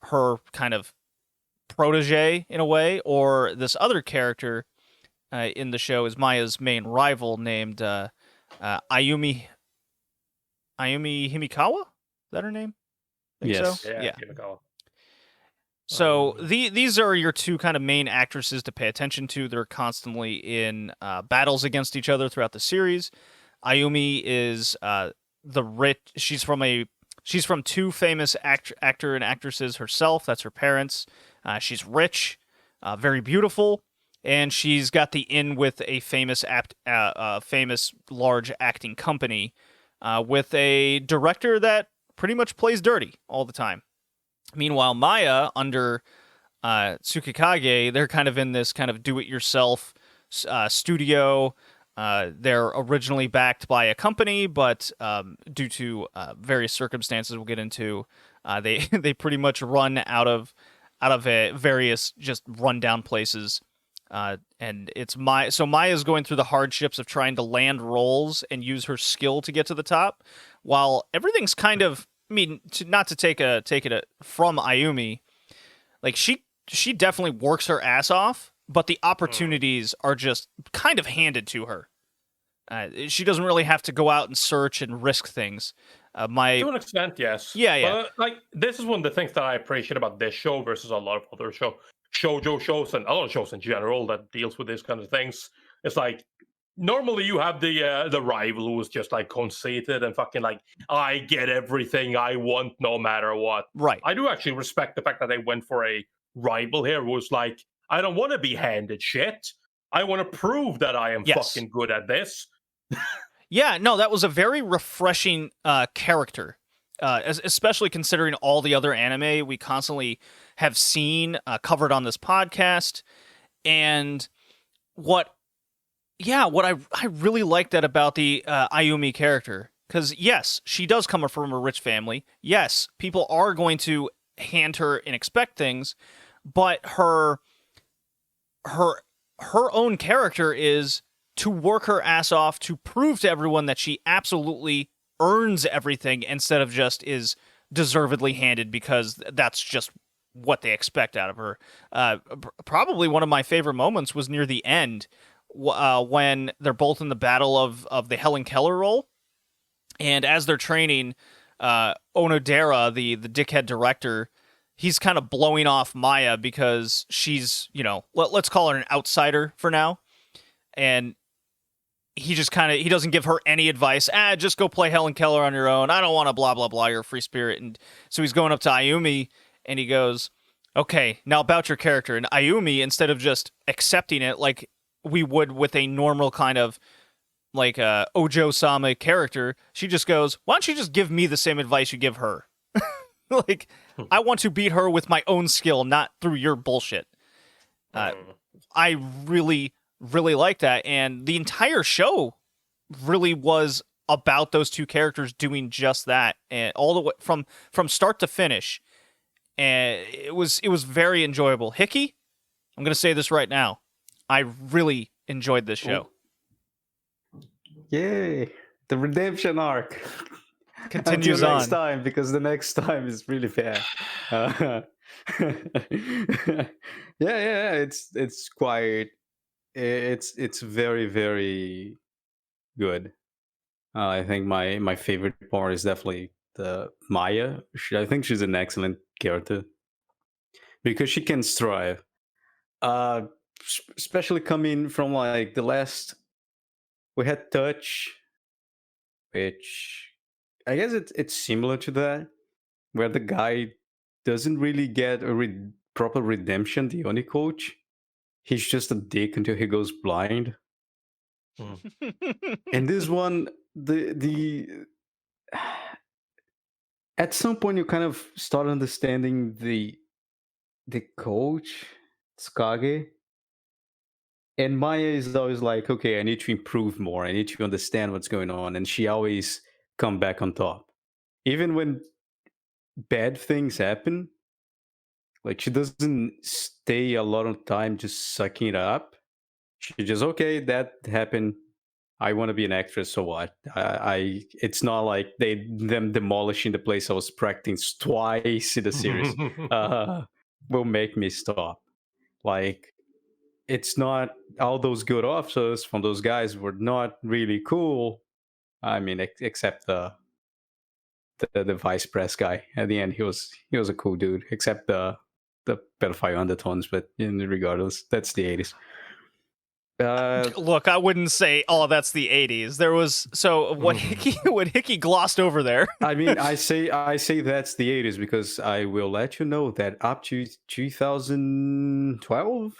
her kind of protege in a way, or this other character in the show is Maya's main rival named Ayumi Himikawa? Is that her name? Think Yes. So? Yeah. Kimikawa. So these are your two kind of main actresses to pay attention to. They're constantly in battles against each other throughout the series. Ayumi is the rich. She's from two famous actor and actresses herself. That's her parents. She's rich, very beautiful, and she's got the in with a famous famous large acting company with a director that pretty much plays dirty all the time. Meanwhile, Maya, under Tsukikage, they're kind of in this kind of do-it-yourself studio. They're originally backed by a company, but due to various circumstances we'll get into, they pretty much run out of various just rundown places. And it's so Maya's going through the hardships of trying to land roles and use her skill to get to the top, while everything's kind of, I mean, not to take it from Ayumi, like she definitely works her ass off, but the opportunities are just kind of handed to her. She doesn't really have to go out and search and risk things. To an extent, yes. Yeah. But, like, this is one of the things that I appreciate about this show versus a lot of other shoujo shows and a lot of shows in general that deals with these kind of things. It's like, normally you have the rival who is just like conceited and fucking like, I get everything I want no matter what. Right. I do actually respect the fact that they went for a rival here who was like, I don't want to be handed shit. I want to prove that I am fucking good at this. Yeah, no, that was a very refreshing character, especially considering all the other anime we constantly have seen covered on this podcast. And what I really like that about the Ayumi character, because yes, she does come from a rich family. Yes, people are going to hand her and expect things, but her own character is to work her ass off to prove to everyone that she absolutely earns everything instead of just is deservedly handed because that's just what they expect out of her. Probably one of my favorite moments was near the end when they're both in the battle of the Helen Keller role. And as they're training, Onodera, the dickhead director, he's kind of blowing off Maya because she's, let's call her an outsider for now. And he just he doesn't give her any advice. Just go play Helen Keller on your own. I don't want to blah, blah, blah. You're a free spirit. And so he's going up to Ayumi and he goes, okay, now about your character. And Ayumi, instead of just accepting it like we would with a normal kind of like Ojo-sama character, she just goes, why don't you just give me the same advice you give her? Like, I want to beat her with my own skill, not through your bullshit. I really like that, and the entire show really was about those two characters doing just that, and all the way from start to finish. And it was very enjoyable. Hickey, I'm gonna say this right now, I really enjoyed this show. Yay! The redemption arc continues until on next time, because the next time is really bad. It's quite. It's very, very good. I think my favorite part is definitely the Maya. I think she's an excellent character because she can strive. Especially coming from like the last, we had Touch, which I guess it's similar to that, where the guy doesn't really get a proper redemption. The Oni coach. He's just a dick until he goes blind. And this one, the at some point you kind of start understanding the coach, Tsukage. And Maya is always like, okay, I need to improve more. I need to understand what's going on. And she always come back on top. Even when bad things happen, like she doesn't stay a lot of time just sucking it up. She just, okay, that happened. I want to be an actress, so what? It's not like them demolishing the place I was practicing twice in the series will make me stop. Like, it's not, all those good officers from those guys were not really cool. I mean, except the vice press guy. At the end, he was a cool dude. Except the the pedophile undertones, but regardless, that's the 80s. Look, I wouldn't say, "Oh, that's the '80s." There was what Hickey glossed over there. I mean, I say that's the 80s because I will let you know that up to 2012,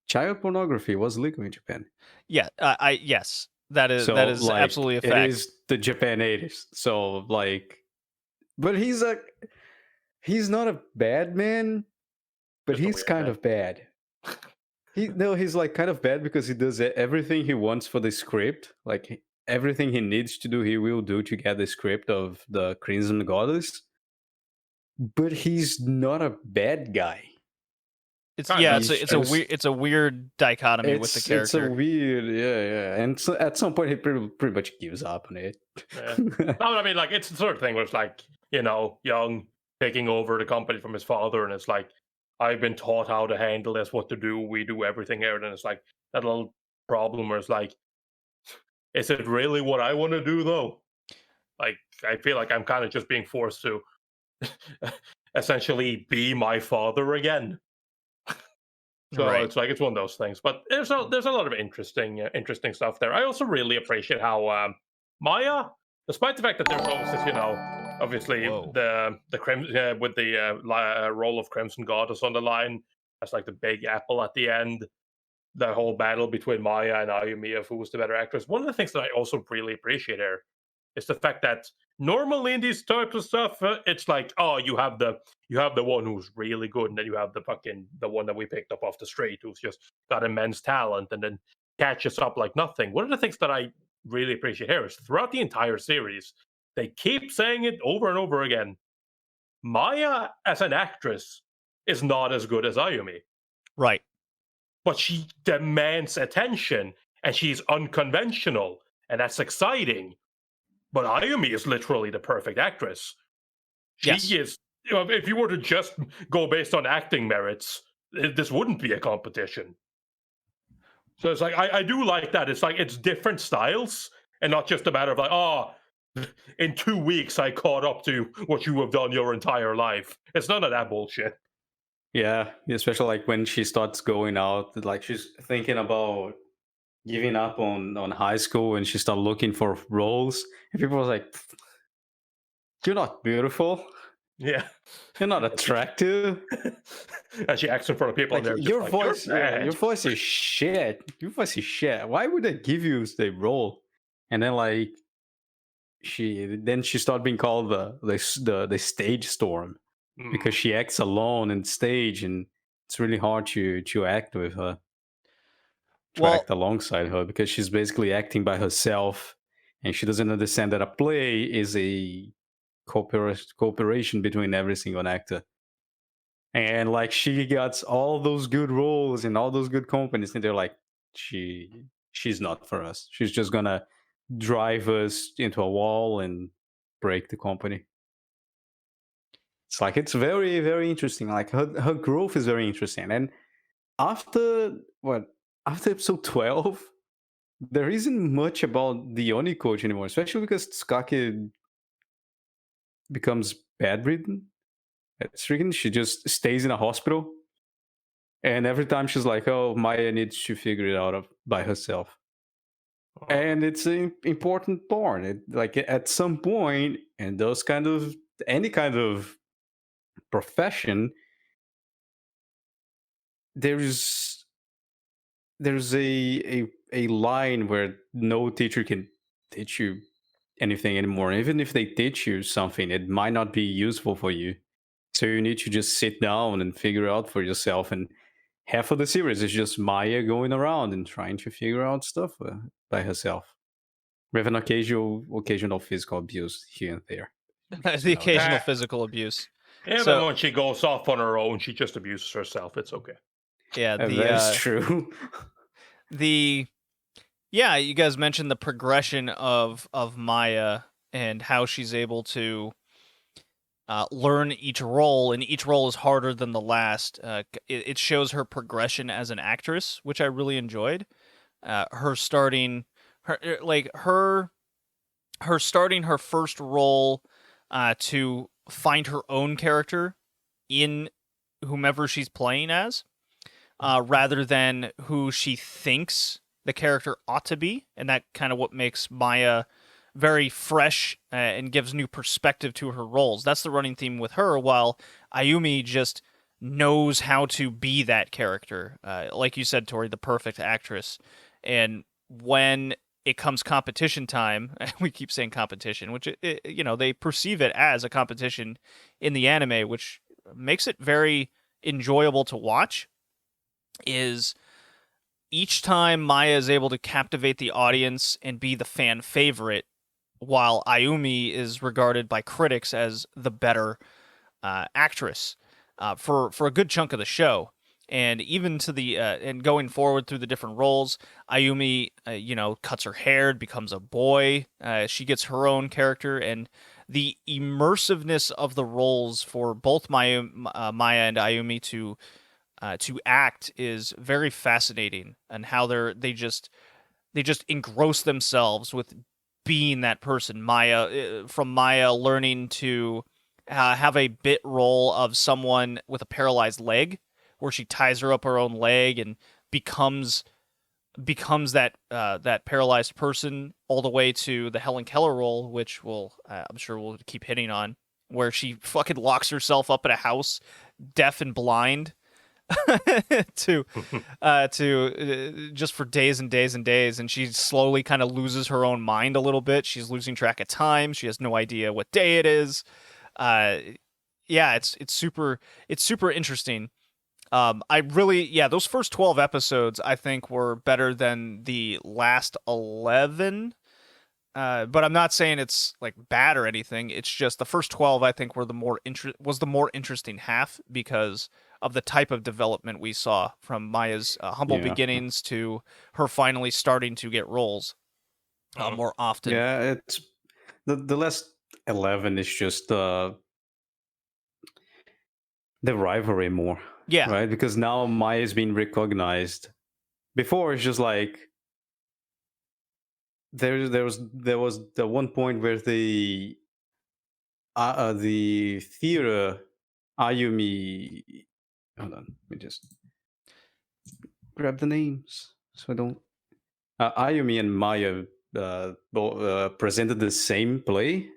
child pornography was legal in Japan. Yeah, yes, that is like, absolutely a fact. It is the Japan 80s. So like, but he's not a bad man, but Just a he's weird kind man. of bad. He's like kind of bad because he does everything he wants for the script. Like everything he needs to do, he will do to get the script of the Crimson Goddess. But he's not a bad guy. It's a weird dichotomy with the character. It's a weird, yeah. And so at some point, he pretty much gives up on it. Yeah. No, I mean, like, it's the sort of thing where it's like, young, taking over the company from his father, and it's like, I've been taught how to handle this, what to do, we do everything here, and it's like, that little problem where it's like, is it really what I want to do, though? Like, I feel like I'm kind of just being forced to essentially be my father again. So Right. it's like, it's one of those things. But there's a lot of interesting stuff there. I also really appreciate how Maya, despite the fact that there's always this, obviously Whoa. the Crimson with the role of Crimson Goddess on the line, that's like the big apple at the end. The whole battle between Maya and Ayumi of who was the better actress. One of the things that I also really appreciate here is the fact that normally in these types of stuff, it's like, oh, you have the one who's really good, and then you have the one that we picked up off the street who's just got immense talent, and then catches up like nothing. One of the things that I really appreciate here is throughout the entire series, they keep saying it over and over again. Maya as an actress is not as good as Ayumi. Right. But she demands attention, and she's unconventional, and that's exciting. But Ayumi is literally the perfect actress. She is. If you were to just go based on acting merits, this wouldn't be a competition. So it's like, I do like that. It's like, it's different styles, and not just a matter of like, oh, in 2 weeks I caught up to what you have done your entire life. It's none of that bullshit. Yeah, especially like when she starts going out, like she's thinking about giving up on high school, and she starts looking for roles, and people are like, "You're not beautiful. Yeah, you're not attractive." And she acts in front of people, like, and they're your just voice, like, your voice is shit. Your voice is shit. Why would they give you the role? And then like she started being called the stage storm. Because she acts alone in stage, and it's really hard to act with her, act alongside her, because she's basically acting by herself, and she doesn't understand that a play is a cooperation between every single actor. And like, she gets all those good roles in all those good companies, and they're like, she's not for us. She's just gonna drive us into a wall and break the company. It's like, it's very, very interesting. Like, her growth is very interesting. And after episode 12, there isn't much about the Oni coach anymore, especially because Tsukake becomes bedridden. She just stays in a hospital. And every time she's like, oh, Maya needs to figure it out by herself. And it's an important part. Like, at some point, and any kind of profession, there's a line where no teacher can teach you anything anymore. Even if they teach you something, it might not be useful for you. So you need to just sit down and figure out for yourself. And half of the series is just Maya going around and trying to figure out stuff by herself, with an occasional physical abuse here and there. The occasional physical abuse. Yeah, but when she goes off on her own, she just abuses herself. It's okay. Yeah, that's true. You guys mentioned the progression of Maya and how she's able to learn each role, and each role is harder than the last. It shows her progression as an actress, which I really enjoyed. Her starting her first role to find her own character in whomever she's playing as, rather than who she thinks the character ought to be, and that kind of what makes Maya very fresh and gives new perspective to her roles. That's the running theme with her, while Ayumi just knows how to be that character. Like you said, Tori, the perfect actress. And when it comes competition time, we keep saying competition, which they perceive it as a competition in the anime, which makes it very enjoyable to watch. Is each time Maya is able to captivate the audience and be the fan favorite, while Ayumi is regarded by critics as the better actress for a good chunk of the show. And even to the and going forward through the different roles, Ayumi, cuts her hair, becomes a boy. She gets her own character, and the immersiveness of the roles for both Maya and Ayumi to act is very fascinating, and how they just engross themselves with being that person. From Maya learning to have a bit role of someone with a paralyzed leg, where she ties her up her own leg and becomes that paralyzed person, all the way to the Helen Keller role, which I'm sure we'll keep hitting on, where she fucking locks herself up in a house, deaf and blind, to just for days and days and days, and she slowly kind of loses her own mind a little bit. She's losing track of time. She has no idea what day it is. It's super interesting. Those first 12 episodes I think were better than the last 11. But I'm not saying it's like bad or anything. It's just the first 12 I think were the more interesting half, because of the type of development we saw from Maya's humble beginnings to her finally starting to get roles more often. Yeah, it's the last 11 is just the rivalry more. Yeah. Right? Because now Maya's being recognized. Before it's just like there was the one point where the theater Ayumi, hold on, let me just grab the names so I don't. Ayumi and Maya presented the same play.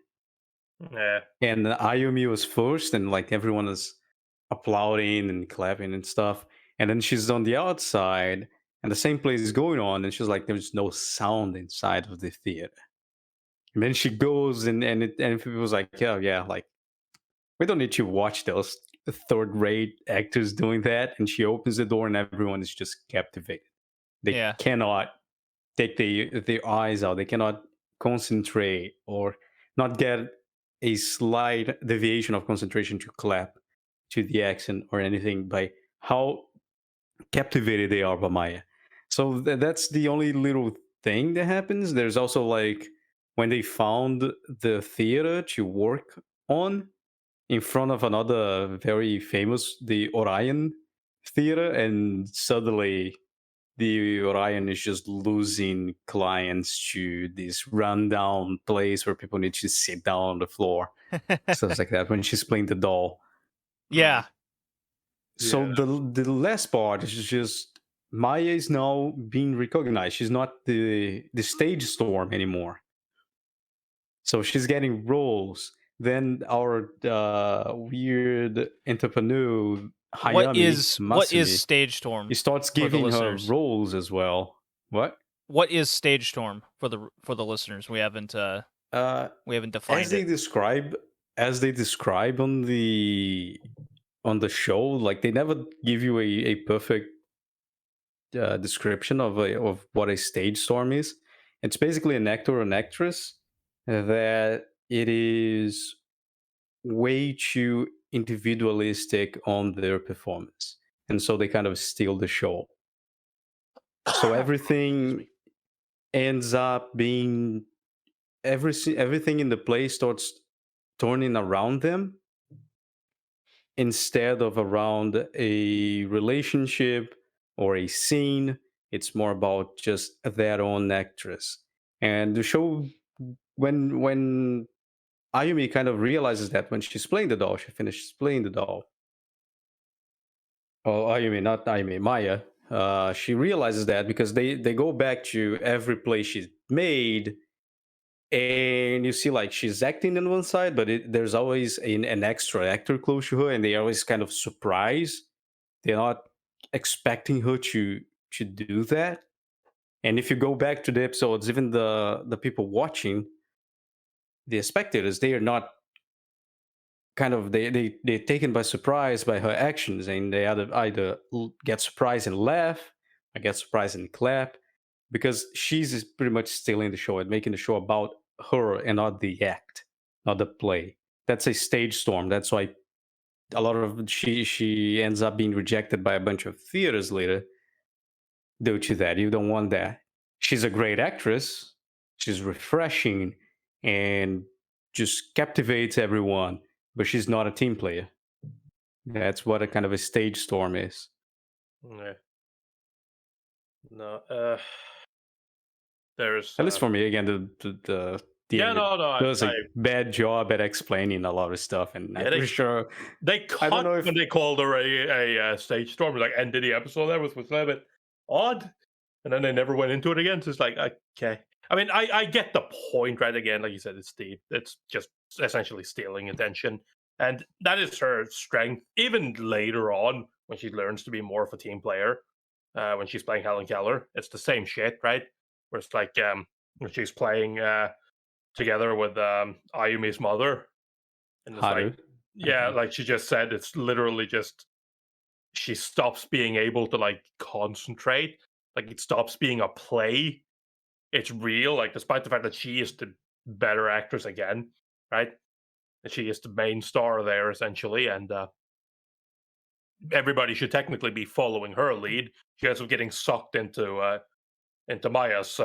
Yeah. And Ayumi was first, and like everyone was applauding and clapping and stuff. And then she's on the outside, and the same play is going on, and she's like, "There's no sound inside of the theater." And then she goes, and people was like, "Yeah, like we don't need to watch those third-rate actors doing that." And she opens the door, and everyone is just captivated. They cannot take their eyes out. They cannot concentrate or not get a slight deviation of concentration to clap to the accent or anything by how captivated they are by Maya. So that's the only little thing that happens. There's also like when they found the theater to work on in front of another very famous, the Orion Theater, and suddenly the Orion is just losing clients to this rundown place where people need to sit down on the floor. Stuff like that when she's playing the doll. Yeah. So the last part is just Maya is now being recognized. She's not the stage storm anymore. So she's getting roles. Then our weird entrepreneur Hayami what is Masumi, Stage Storm? he starts for the giving her listeners? roles as well. What is Stage Storm for the listeners? We haven't defined as they it. describe on the show, like they never give you a perfect description of what a stage storm is. It's basically an actor or an actress that it is way too individualistic on their performance, and so they kind of steal the show. So everything ends up being everything in the play starts turning around them instead of around a relationship or a scene. It's more about just their own actress. And the show, when Ayumi kind of realizes that when she's playing the doll, she finishes playing the doll, Oh, not Ayumi, Maya. She realizes that because they go back to every play she's made, and you see like she's acting on one side, but there's always an extra actor close to her, and they always kind of surprised. They're not expecting her to do that. And if you go back to the episodes, even the people watching, the spectators, they are not kind of they're taken by surprise by her actions, and they either get surprised and laugh, or get surprised and clap, because she's pretty much stealing the show and making the show about her and not the act, not the play. That's a stage storm. That's why a lot of she ends up being rejected by a bunch of theaters later due to that. You don't want that. She's a great actress. She's refreshing and just captivates everyone, but she's not a team player. That's what a kind of a stage storm is. Yeah. No. There's At least for me, again, the yeah, anime no, does a bad job at explaining a lot of stuff, and I'm pretty sure they cut when they called her a stage storm. Like ended the episode there was a little bit odd, and then they never went into it again. So it's like, okay. I mean, I get the point, right? Again, like you said, it's just essentially stealing attention, and that is her strength. Even later on, when she learns to be more of a team player, when she's playing Helen Keller, it's the same shit, right? Where it's like when she's playing together with Ayumi's mother, and it's like, yeah, like she just said, it's literally just she stops being able to like concentrate, like it stops being a play. It's real, like despite the fact that she is the better actress again, right? And she is the main star there essentially, and everybody should technically be following her lead. She ends up getting sucked into Maya's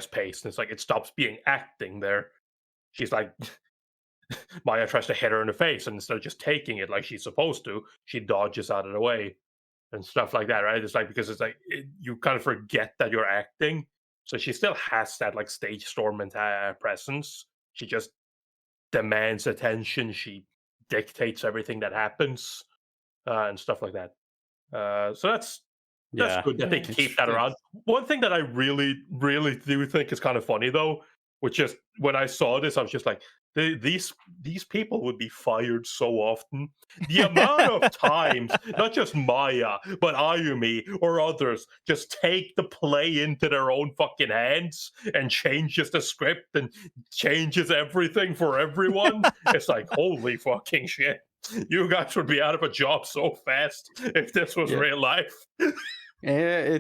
pace, and it's like it stops being acting there. She's like, Maya tries to hit her in the face, and instead of just taking it like she's supposed to, she dodges out of the way and stuff like that, right? It's like because it's like you kind of forget that you're acting, so she still has that like stage storm presence. She just demands attention. She dictates everything that happens and stuff like that. So that's good that they keep that around. One thing that I really, really do think is kind of funny though, which is when I saw this, I was just like, these people would be fired so often. The amount of times, not just Maya, but Ayumi or others, just take the play into their own fucking hands and changes the script and changes everything for everyone. It's like, holy fucking shit. You guys would be out of a job so fast if this was real life. Yeah,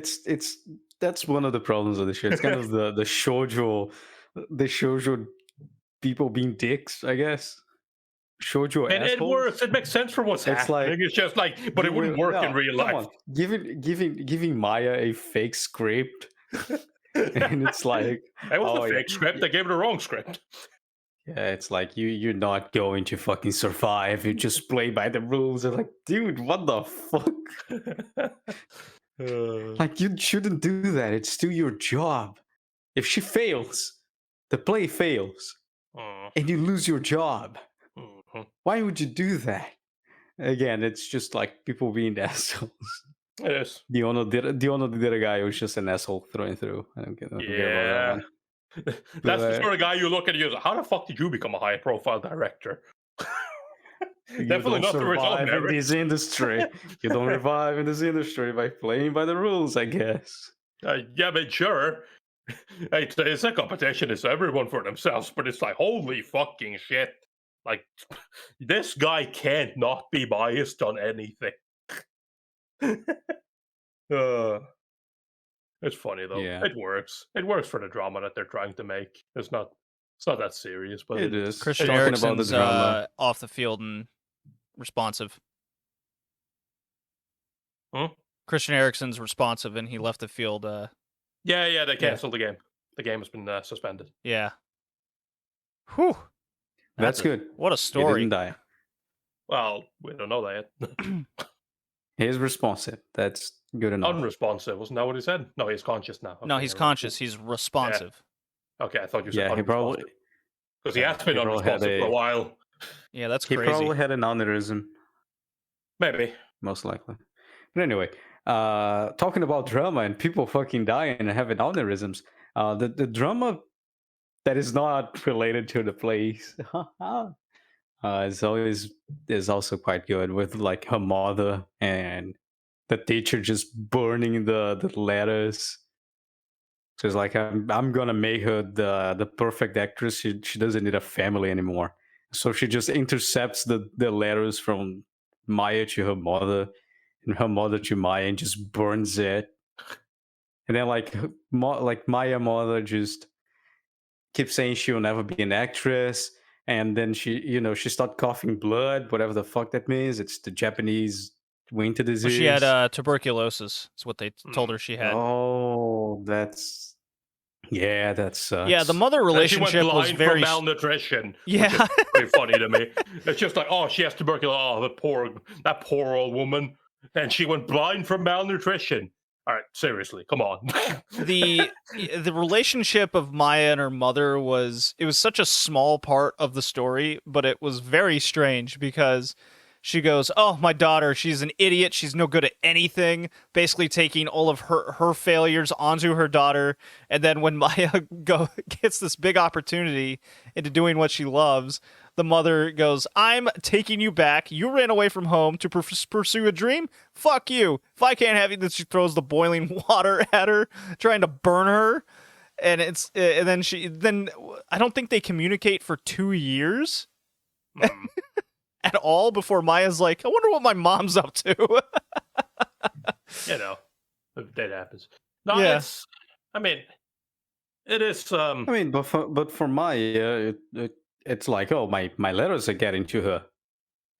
that's one of the problems of the show. It's kind of the shoujo people being dicks, I guess. Shoujo and assholes. it works. It makes sense for what's happening. Like, it's just like, but it wouldn't work in real life. Giving Maya a fake script, and it's like it was a fake script. They gave her the wrong script. Yeah, it's like you're not going to fucking survive. You just play by the rules. It's like, dude, what the fuck? Like, you shouldn't do that. It's still your job. If she fails, the play fails, and you lose your job. Why would you do that? Again, it's just like people being assholes. It is. The Ono did a guy who's just an asshole through and through. I don't care about that one. That's the sort of guy you look at and you go, how the fuck did you become a high profile director? Definitely not the result in this industry. You don't revive in this industry by playing by the rules, I guess. Yeah, but sure. It's a competition. It's everyone for themselves, but it's like, holy fucking shit. Like, this guy can't not be biased on anything. It's funny though. Yeah. It works. It works for the drama that they're trying to make. It's not that serious, but it is. Christian Eriksen's off the field and responsive. Christian Eriksen's responsive, and he left the field. Yeah, they canceled the game. The game has been suspended. Yeah. Whew. That's good. What a story. He didn't die. Well, we don't know that yet. He's responsive. That's good enough. Unresponsive. Wasn't that what he said? No, he's conscious now. Okay, no, he's conscious. He's responsive. Yeah. Okay, I thought you said he probably... Because he has been unresponsive for a while. Yeah, that's crazy. He probably had an aneurysm. Maybe. most likely. But anyway, talking about drama and people fucking dying and having aneurysms, the drama that is not related to the place is also quite good, with like her mother and the teacher just burning the letters. So it's like, I'm gonna make her the perfect actress. She doesn't need a family anymore. So she just intercepts the letters from Maya to her mother, and her mother to Maya, and just burns it. And then like Maya mother just keeps saying she'll never be an actress. And then she start coughing blood, whatever the fuck that means. It's the Japanese winter Well, disease. she had tuberculosis. Is what they told her she had. Oh, that sucks. Yeah, the mother And she relationship went was blind very. from malnutrition. Yeah. Which is pretty funny to me. It's just like, oh, she has tuberculosis. Oh, that poor old woman. And she went blind from malnutrition. All right, seriously, come on. the relationship of Maya and her mother it was such a small part of the story, but it was very strange because she goes, "Oh, my daughter, she's an idiot. She's no good at anything." Basically taking all of her failures onto her daughter, and then when Maya gets this big opportunity into doing what she loves, the mother goes, "I'm taking you back. You ran away from home to pursue a dream? Fuck you. If I can't have you," then she throws the boiling water at her, trying to burn her. And then I don't think they communicate for 2 years at all before Maya's like, "I wonder what my mom's up to." That happens. No, Yeah. it is. But for Maya, it's like, oh, my letters are getting to her,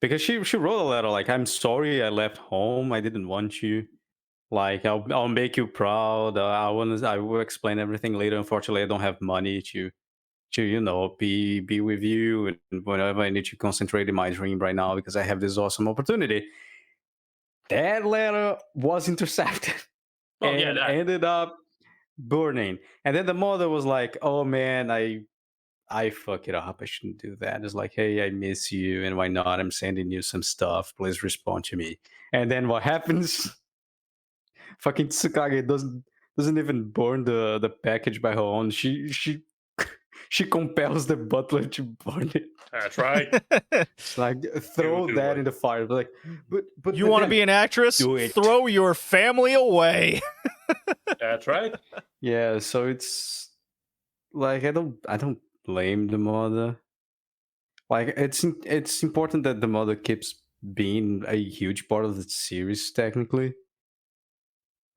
because she wrote a letter like, "I'm sorry I left home. I didn't want you. Like, I'll make you proud. I will explain everything later. Unfortunately, I don't have money to be with you, and whenever I need to concentrate in my dream right now because I have this awesome opportunity." That letter was intercepted and ended up burning. And then the mother was like, "Oh man, I fuck it up. I shouldn't do that." It's like, "Hey, I miss you, and why not? I'm sending you some stuff. Please respond to me." And then what happens? Fucking Tsukage doesn't even burn the package by her own. She compels the butler to burn it. That's right. It's like, throw that in the fire. Like, but You want to be an actress? do it. Throw your family away. That's right. Yeah, so it's like, I don't blame the mother. Like, it's important that the mother keeps being a huge part of the series technically,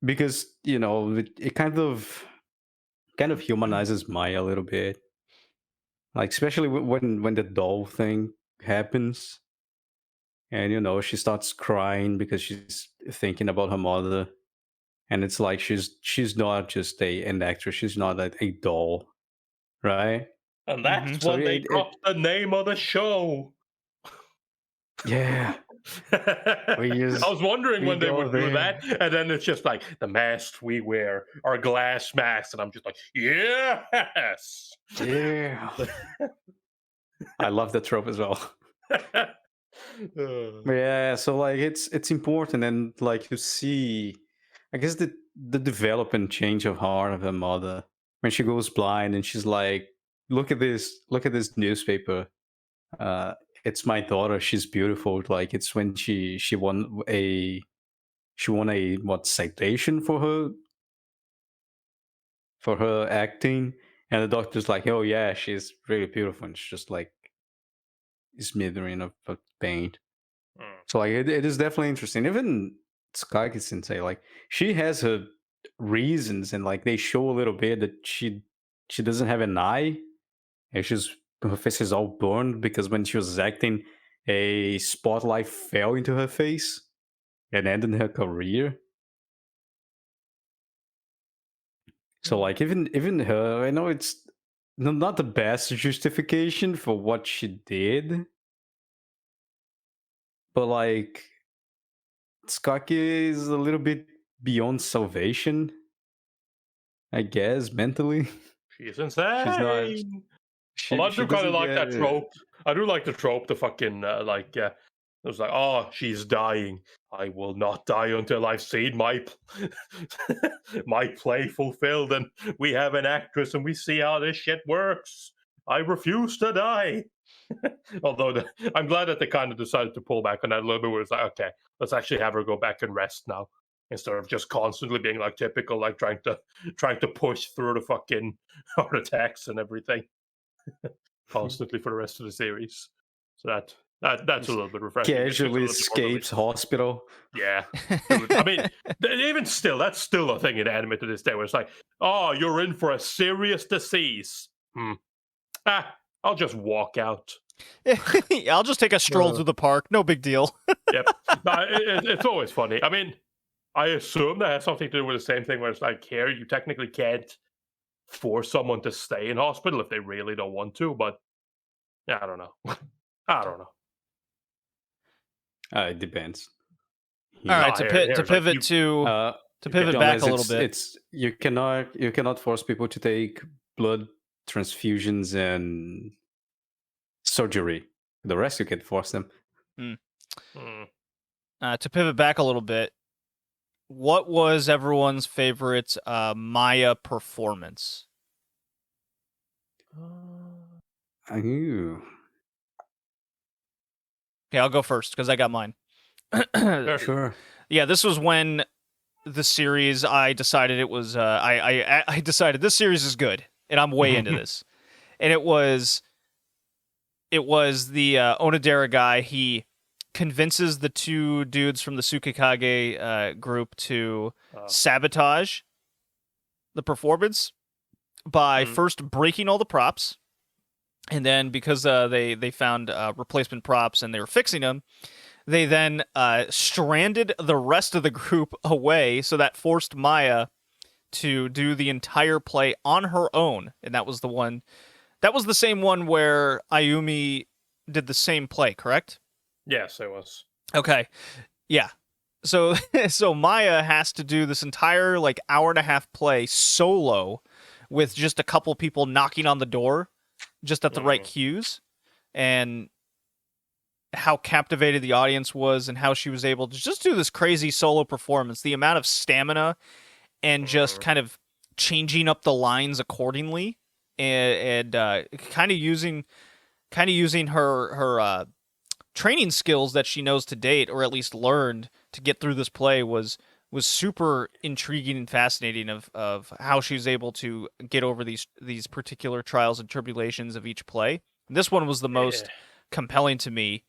because it kind of humanizes Maya a little bit. Like, especially when the doll thing happens, and she starts crying because she's thinking about her mother, and it's like she's not just an actress, she's not a doll, right? And that's So when they dropped the name of the show. Yeah. I was wondering when they would do that, and then it's just like, the masks we wear are glass masks, and I'm just like, yes, Yeah. I love that trope as well. Yeah, so like, it's important, and like, you see, I guess, the development change of heart of her mother when she goes blind, and she's like, look at this newspaper. It's my daughter, she's beautiful. Like, it's when she won a citation for her acting, and the doctor's like, "Oh yeah, she's really beautiful," and it's just like smattering of paint. So like, it is definitely interesting. Even Tsukaki Sensei, like, she has her reasons, and like, they show a little bit that she doesn't have an eye, and her face is all burned because when she was acting, a spotlight fell into her face and ended her career. So like, even her, I know it's not the best justification for what she did, but like, Tsukaki is a little bit beyond salvation, I guess, mentally. She's insane. She's not. I do kind of like that trope. I do like the trope, the fucking It was like, oh, she's dying. I will not die until I've seen my my play fulfilled, and we have an actress, and we see how this shit works. I refuse to die. Although I'm glad that they kind of decided to pull back on that a little bit, where it's like, okay, let's actually have her go back and rest now, instead of just constantly being like typical, like trying to push through the fucking heart attacks and everything constantly for the rest of the series. So that's a little bit refreshing. Casually escapes hospital. Yeah. I mean, even still, that's still a thing in anime to this day, where it's like, oh, you're in for a serious disease. I'll just walk out. I'll just take a stroll through the park. No big deal. Yep. It's always funny. I mean, I assume that has something to do with the same thing, where it's like, here, you technically can't force someone to stay in hospital if they really don't want to, but yeah, I don't know. I don't know. It depends. All right, to pivot back a little bit. You cannot force people to take blood transfusions and surgery. The rest you can force them. To pivot back a little bit, what was everyone's favorite Maya performance? Ooh. Okay, I'll go first because I got mine. Sure. Yeah, this was when the series, I decided it was. I decided this series is good, and I'm way into this. And it was the Onodera guy. He convinces the two dudes from the Tsukikage group to sabotage the performance by first breaking all the props, and then because they found replacement props and they were fixing them, they then stranded the rest of the group away, so that forced Maya to do the entire play on her own, and that was the one. That was the same one where Ayumi did the same play, correct? Yes, it was. Okay. Yeah. So Maya has to do this entire like hour and a half play solo with just a couple people knocking on the door just at the right cues, and how captivated the audience was and how she was able to just do this crazy solo performance. The amount of stamina and just kind of changing up the lines accordingly and kind of using her training skills that she knows to date, or at least learned to get through this play, was super intriguing and fascinating of how she was able to get over these particular trials and tribulations of each play. And this one was the most compelling to me.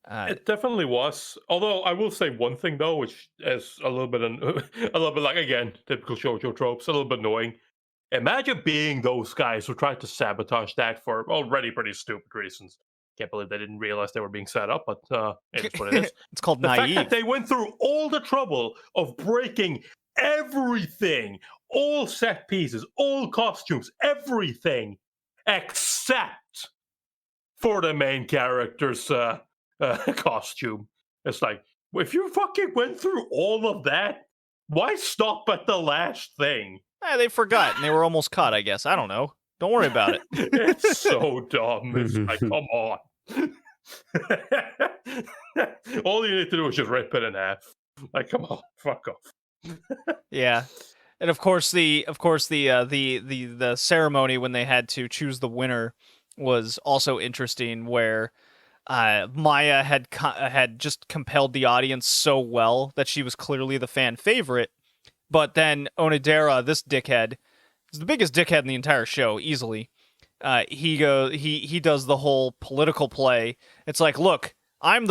It definitely was. Although I will say one thing though, which is a little bit like, again, typical shoujo tropes, a little bit annoying. Imagine being those guys who tried to sabotage that for already pretty stupid reasons. Can't believe they didn't realize they were being set up, but it's what it is. It's called the naive. fact that they went through all the trouble of breaking everything, all set pieces, all costumes, everything, except for the main character's costume. It's like, if you fucking went through all of that, why stop at the last thing? They forgot, and they were almost caught, I guess. I don't know. Don't worry about it. It's so dumb. It's like, come on. All you need to do is just rip it in half. Like, come on, fuck off. Yeah. And of course the ceremony when they had to choose the winner was also interesting, where Maya had just compelled the audience so well that she was clearly the fan favorite, but then Onodera, this dickhead, is the biggest dickhead in the entire show, easily. He does the whole political play. It's like, look, I'm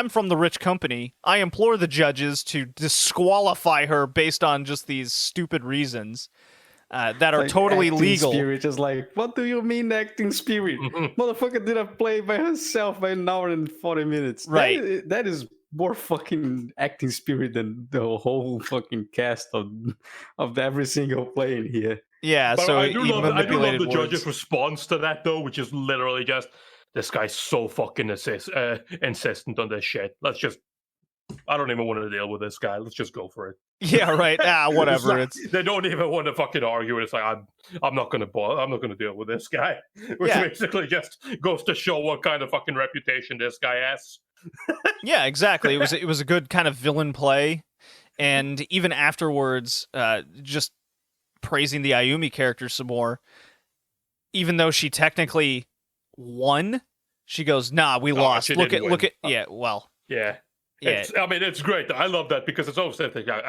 from the rich company. I implore the judges to disqualify her based on just these stupid reasons that are like totally legal. Spirit is like, what do you mean acting spirit? Motherfucker did a play by herself by an hour and 40 minutes. Right. That is more fucking acting spirit than the whole fucking cast of every single play in here. Yeah, but so I do love the words. judge's response to that, though, which is literally just, this guy's so fucking insistent on this shit. I don't even want to deal with this guy. Let's just go for it. Yeah, right. Whatever. They don't even want to fucking argue. It's like, I'm not going to bother. I'm not going to deal with this guy. Which basically just goes to show what kind of fucking reputation this guy has Yeah, exactly. It was a good kind of villain play, and even afterwards, just praising the Ayumi character some more. Even though she technically won, she goes, "Nah, we lost. She Look didn't at win. yeah, well, Yeah. yeah, I mean, it's great. I love that because it's always something like,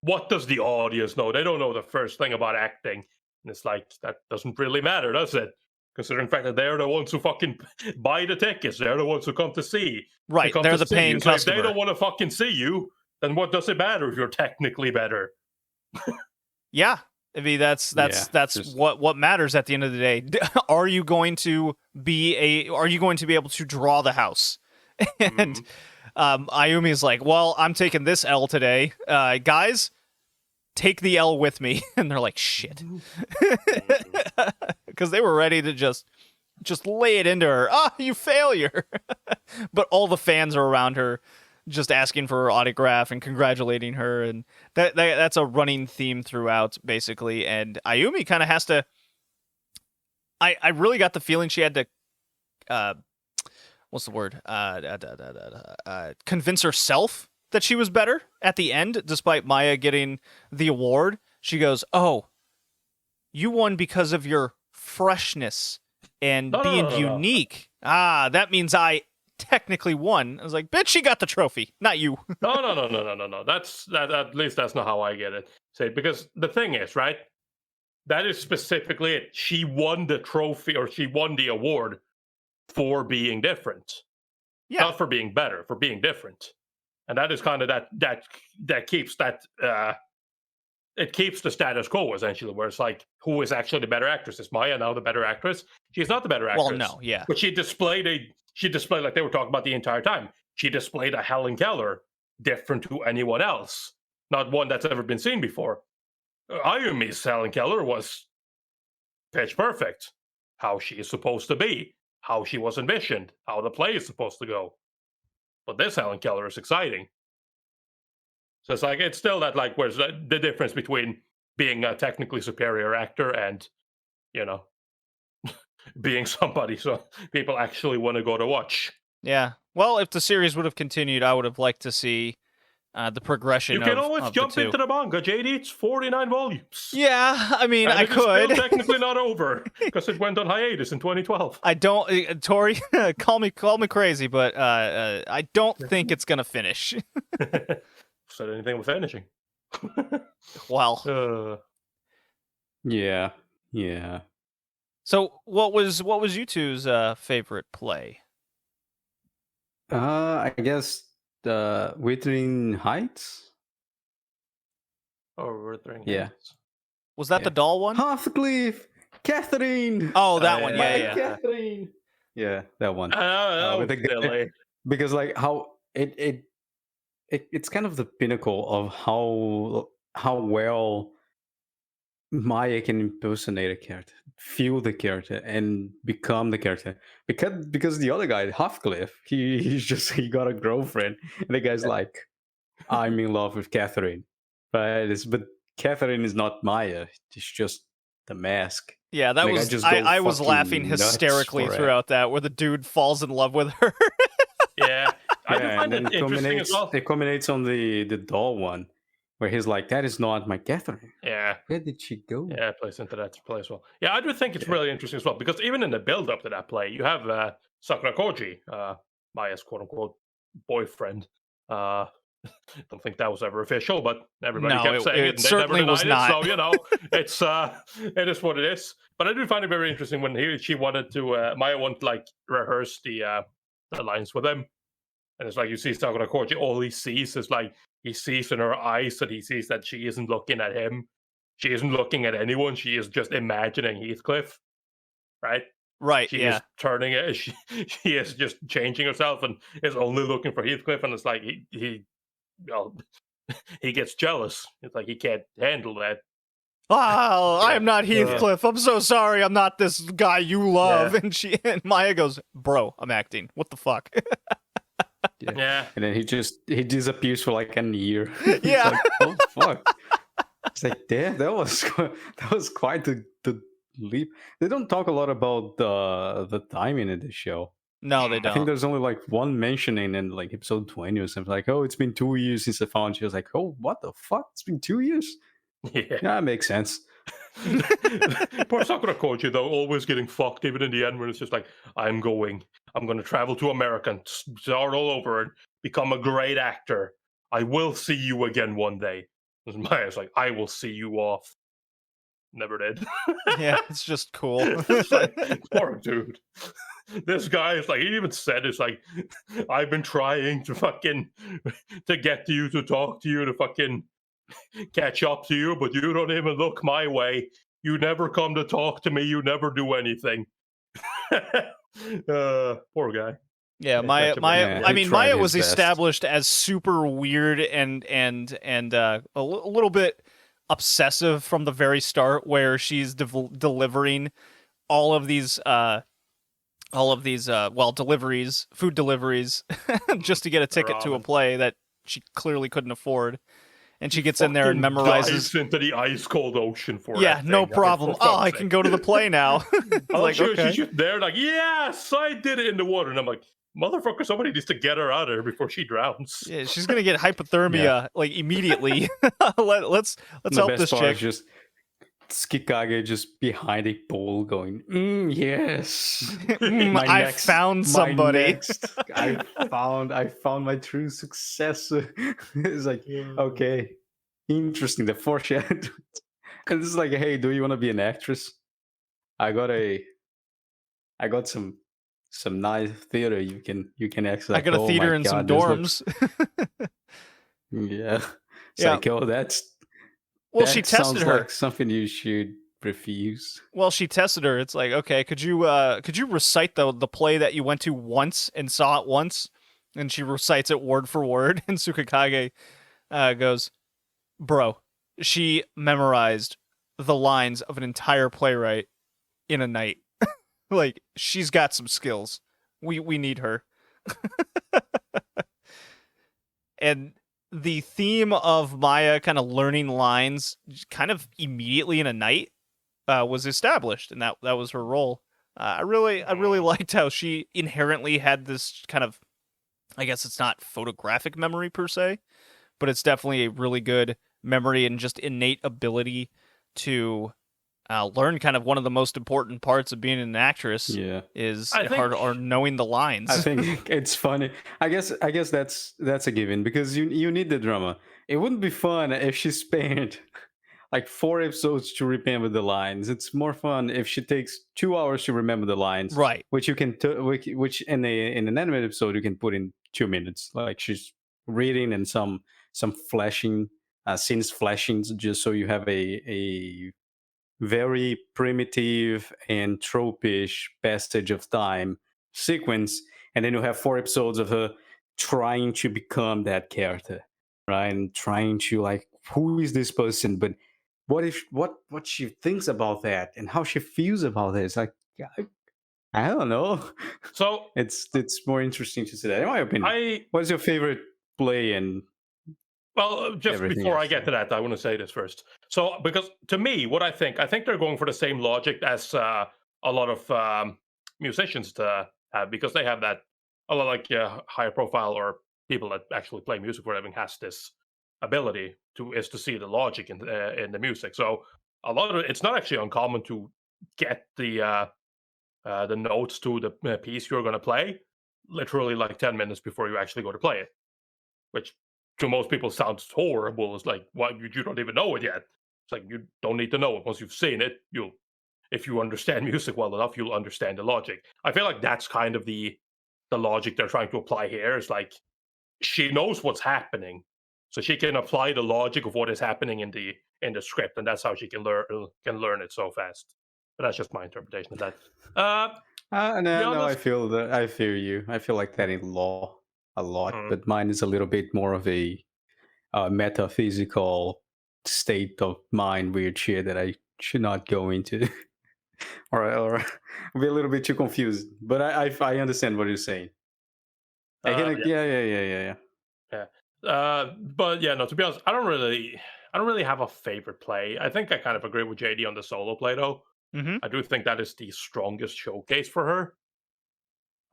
what does the audience know? They don't know the first thing about acting. And it's like, that doesn't really matter, does it? Considering the fact that they're the ones who fucking buy the tickets. They're the ones who come to see. right. Come They're to the see paying you. So if customer. they don't want to fucking see you, then what does it matter if you're technically better? Yeah, I mean that's just- what matters at the end of the day. Are you going to be able to draw the house? And Ayumi is like, well, I'm taking this L today, guys. Take the L with me, and they're like, shit, because they were ready to just lay it into her. Ah, you failure! But all the fans are around her, just asking for her autograph and congratulating her, and that's a running theme throughout, basically. And Ayumi kind of has to. I really got the feeling she had to. What's the word? Convince herself that she was better at the end, despite Maya getting the award. She goes, "Oh, you won because of your freshness and being unique. Ah, that means I technically won." I was like, "Bitch, she got the trophy, not you." No. That's at least that's not how I get it. Say, because the thing is, right? That is specifically it. She won the trophy, or she won the award for being different. Yeah. Not for being better, for being different. And that is kind of that keeps that it keeps the status quo, essentially, where it's like, who is actually the better actress? Is Maya now the better actress? She's not the better actress. Well, no, yeah. But she displayed like they were talking about the entire time. She displayed a Helen Keller different to anyone else. Not one that's ever been seen before. Ayumi's Helen Keller was pitch perfect. How she is supposed to be. How she was envisioned. How the play is supposed to go. But this Helen Keller is exciting. So it's like, it's still that, like, where's the difference between being a technically superior actor and, you know, being somebody so people actually want to go to watch. Yeah. Well, if the series would have continued, I would have liked to see the progression. You can always jump into the manga, JD. It's 49 volumes. Yeah, I mean, and I could. It's still technically not over because it went on hiatus in 2012. I don't, Tori, call me crazy, but I don't think it's gonna finish. Said anything with finishing. Well, yeah. So what was you two's favorite play? I guess the Wuthering Heights. Oh, Wuthering Yeah. Heights. Was that the doll one? Half-Cliff, Catherine. Oh, that one. Yeah. Catherine. Yeah, that one. Oh, With the guy. Because like how it's kind of the pinnacle of how well Maya can impersonate a character, feel the character, and become the character. Because the other guy, Half-Cliff, he got a girlfriend, and the guy's like, I'm in love with Catherine, but Catherine is not Maya. It's just the mask. Yeah, that was. I was laughing hysterically throughout that, where the dude falls in love with her. Yeah, I do find and it interesting as well. It culminates on the doll one, where he's like, "That is not my Catherine." Yeah. Where did she go? Yeah, it plays into that play as well. Yeah, I do think it's really interesting as well, because even in the build-up to that play, you have Sakura Koji, Maya's quote-unquote boyfriend. Don't think that was ever official, but everybody kept saying it, and they never denied it. So, you know, it's it is what it is. But I do find it very interesting when she wanted to Maya wanted to like rehearse the lines with him. And it's like, you see Sakura Koji, all he sees is like, he sees in her eyes that he sees that she isn't looking at him. She isn't looking at anyone. She is just imagining Heathcliff, right? Right, she is turning it. She is just changing herself and is only looking for Heathcliff. And it's like, he gets jealous. It's like he can't handle that. Oh, I am not Heathcliff. I'm so sorry. I'm not this guy you love. Yeah. And Maya goes, bro, I'm acting. What the fuck? Yeah. And then he disappears for like a year. Yeah. Like, oh fuck. It's like, damn, that was quite the leap. They don't talk a lot about the timing in the show. No, they I think don't. there's only like one mentioning in like episode 20 or something. Like, oh, it's been 2 years since I found you. I was like, oh, what the fuck? It's been 2 years? Yeah. Yeah, it makes sense. Poor Sakura Koji, though, always getting fucked, even in the end, when it's just like, I'm going to travel to America and start all over and become a great actor. I will see you again one day. And Maya's like, I will see you off. Never did. Yeah, it's just cool. It's like, poor dude. This guy is like, he even said, it's like, I've been trying to to get to you, to talk to you, to fucking catch up to you, but you don't even look my way. You never come to talk to me. You never do anything. Poor guy. Yeah, Yeah, Maya. he I mean, tried Maya his was best. established as super weird and a little bit obsessive from the very start, where she's delivering all of these deliveries, food deliveries, just to get a ticket to a Ramen. play that she clearly couldn't afford, and she gets in there and Fucking memorizes. dives into the ice cold ocean for Yeah, that no thing. problem. For fuck's I sake. can go to the play now. I love Like, she's okay. just there, like, yes, I did it in the water, and I'm like, motherfucker, somebody needs to get her out of there before she drowns. Yeah, she's gonna get hypothermia like immediately. Let's The help best this part chick. is just Tsukikage just behind a pole going, yes. I found somebody. I found my true successor. It's like, okay, interesting. The foreshadow. And it's like, hey, do you want to be an actress? I got some nice theater you can actually. I got a oh theater my and some God, this looks- dorms. Yeah. It's Yeah. like, oh, that Well, she tested sounds her. like something you should refuse. Well, she tested her. It's like, okay, could you recite the play that you went to once and saw it once? And she recites it word for word. And Tsukikage goes, bro, she memorized the lines of an entire playwright in a night. Like, she's got some skills. We need her. And the theme of Maya kind of learning lines kind of immediately in a night was established, and that was her role. I really liked how she inherently had this kind of, I guess it's not photographic memory per se, but it's definitely a really good memory and just innate ability to learn kind of one of the most important parts of being an actress Yeah. is I think- or knowing the lines. I think it's funny. I guess that's a given because you need the drama. It wouldn't be fun if she spent like 4 episodes to remember the lines. It's more fun if she takes 2 hours to remember the lines, Right. which you can which in an animated episode you can put in 2 minutes. Like she's reading and some flashing scenes flashing, just so you have a very primitive and tropish passage of time sequence, and then you have 4 episodes of her trying to become that character, right? And trying to like, who is this person? But what she thinks about that and how she feels about it? It's like, I don't know. So It's more interesting to see that, in my opinion. What's your favorite play? And Well, just everything before I else. get to that, I want to say this first. So, because to me, what I think they're going for the same logic as a lot of musicians have, because they have that a lot like higher profile or people that actually play music for a living has this ability to see the logic in the music. So a lot of it's not actually uncommon to get the notes to the piece you're going to play literally like 10 minutes before you actually go to play it, which to most people sounds horrible. It's like, why you don't even know it yet? It's like, you don't need to know it. Once you've seen it, if you understand music well enough, you'll understand the logic. I feel like that's kind of the logic they're trying to apply here. Is like, she knows what's happening, so she can apply the logic of what is happening in the script, and that's how she can learn it so fast. But that's just my interpretation of that. No, I honest- feel you. I feel like that in law a lot, Mm. but mine is a little bit more of a metaphysical state of mind, weird shit that I should not go into, or be a little bit too confused. But I understand what you're saying. I can, yeah. But yeah, no. To be honest, I don't really have a favorite play. I think I kind of agree with JD on the solo play, though. Mm-hmm. I do think that is the strongest showcase for her.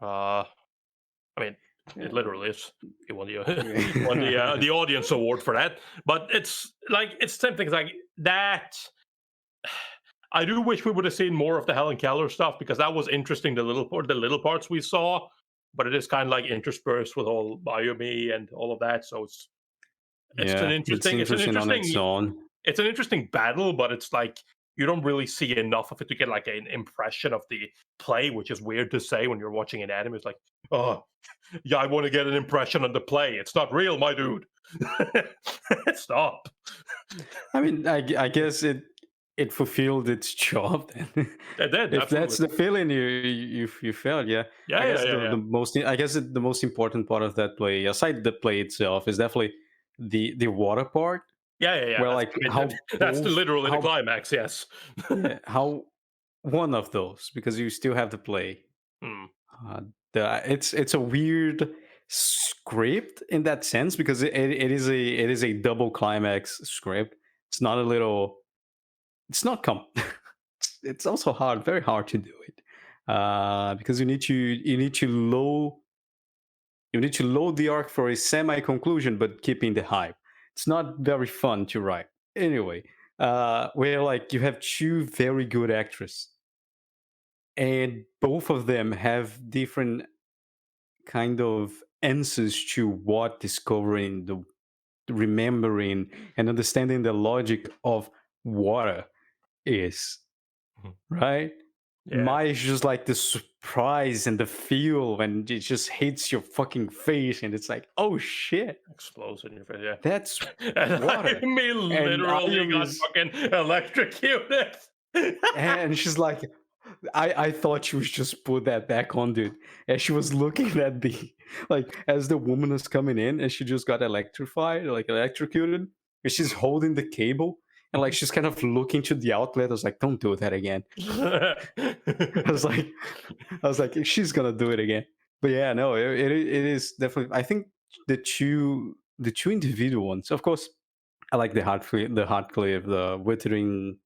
I mean, it literally is. He won the he won the audience award for that. But it's like it's something like that. I do wish we would have seen more of the Helen Keller stuff because that was interesting. The little parts we saw, but it is kind of like interspersed with all Mayumi and all of that. So it's Yeah, it's interesting on its own. it's an interesting battle, but it's like you don't really see enough of it to get like an impression of the play, which is weird to say when you're watching an anime. It's like, oh, yeah, I want to get an impression of the play. It's not real, my dude. Stop. I mean, I guess it fulfilled its job. Then. It did. If absolutely. that's the feeling you felt, yeah. Yeah, I guess yeah. the most important part of that play, aside the play itself, is definitely the water part. Yeah. Where That's, like how that's both- literally how- the climax. Yes. yeah, how one of those, because you still have to play. It's a weird script in that sense, because it is a double climax script. It's not a little. It's not it's also very hard to do it, because you need to load the arc for a semi conclusion, but keeping the hype. It's not very fun to write. Anyway, where like you have two very good actresses, and both of them have different kind of answers to what discovering, the remembering, and understanding the logic of water is, right? Yeah. Mai is just like the surprise and the feel, and it just hits your fucking face, and it's like, oh shit, Explodes in your face. Yeah. that's And water. me literally Ayumi's- got fucking electrocuted. and she's like, I thought she was just put that back on, dude. And she was looking at the like as the woman was coming in, and she just got electrified, like electrocuted, and she's holding the cable, and like she's kind of looking to the outlet. I was like, don't do that again. I was like, she's gonna do it again. But yeah, no, it is definitely. I think the two individual ones, of course, I like the Heartcleave, the Withering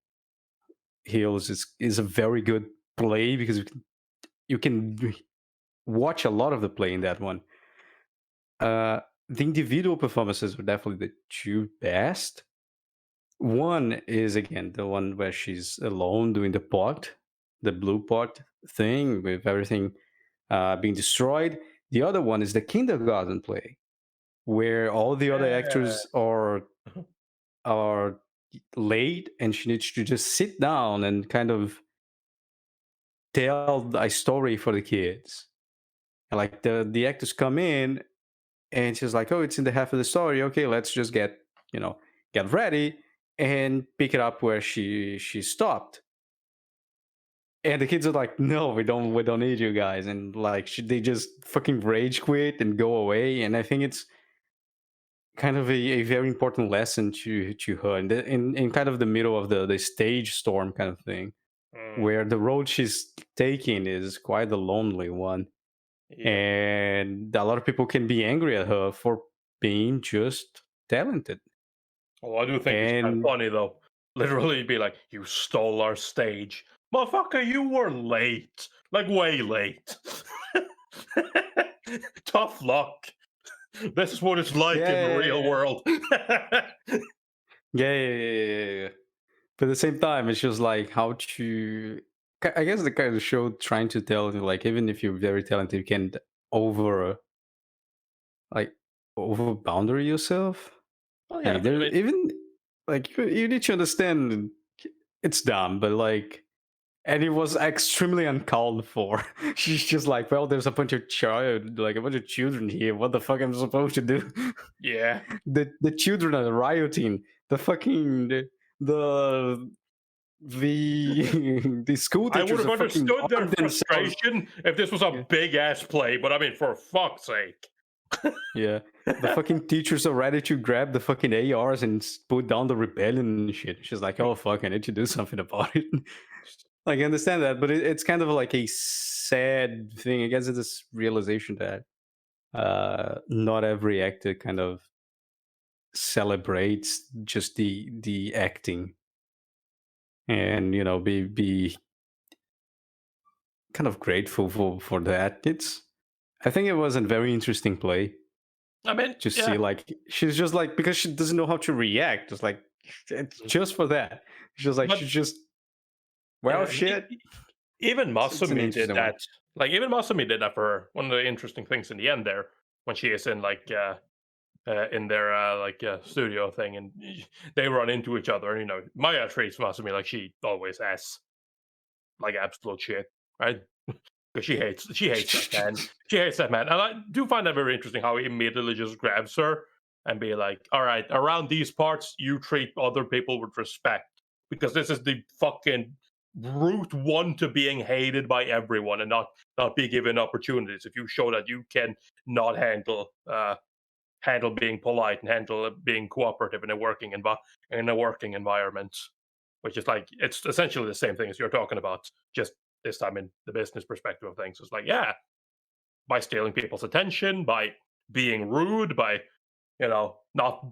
Hills is a very good play, because you can watch a lot of the play in that one. The individual performances are definitely the two best. One is again the one where she's alone doing the blue pot thing with everything being destroyed. The other one is the kindergarten play, where all the other actors are late, and she needs to just sit down and kind of tell a story for the kids. And like the actors come in, and she's like, oh, it's in the half of the story. Okay, let's just get ready and pick it up where she stopped. And the kids are like, no, we don't need you guys. And like they just fucking rage quit and go away. And I think it's kind of a very important lesson to her, in kind of the middle of the stage storm kind of thing, where the road she's taking is quite a lonely one. Yeah. And a lot of people can be angry at her for being just talented. Oh, I do think it's kind of funny though. Literally be like, you stole our stage. Motherfucker, you were late. Like way late. Tough luck. This is what it's like in the real world. Yeah. But at the same time, it's just like how to. I guess the kind of show trying to tell you, like, even if you're very talented, you can't over boundary yourself. Well, yeah, Like, but I mean, even like you need to understand it's dumb, but like, and it was extremely uncalled for. She's just like, well, there's a bunch of children here. What the fuck am I supposed to do? yeah. The children are rioting. The fucking the school I teachers would have are fucking understood their armed themselves. frustration if this was a Yeah. big ass play, but I mean, for fuck's sake. Yeah, the fucking teachers are ready to grab the fucking ARs and put down the rebellion and shit. She's like, oh fuck, I need to do something about it. Like, I understand that, but it's kind of like a sad thing. I guess it's this realization that not every actor kind of celebrates just the acting, and be kind of grateful for that. I think it was a very interesting play I mean, to see, like, she's just like, because she doesn't know how to react. It's like, it's just for that. She's like, But- she's just, well, yeah, shit. Even It's an Masumi did interesting one. that. Like, even Masumi did that for her. One of the interesting things in the end there, when she is in like in their studio thing, and they run into each other. And, Maya treats Masumi like she always asks, like absolute shit, right? Because she hates that man. She hates that man, and I do find that very interesting how he immediately just grabs her and be like, "All right, around these parts, you treat other people with respect, because this is the fucking route one to being hated by everyone and not be given opportunities. If you show that you can not handle being polite and handle being cooperative in a working environment, which is like, it's essentially the same thing as you're talking about, just this time in the business perspective of things. It's like, yeah, by stealing people's attention, by being rude, by not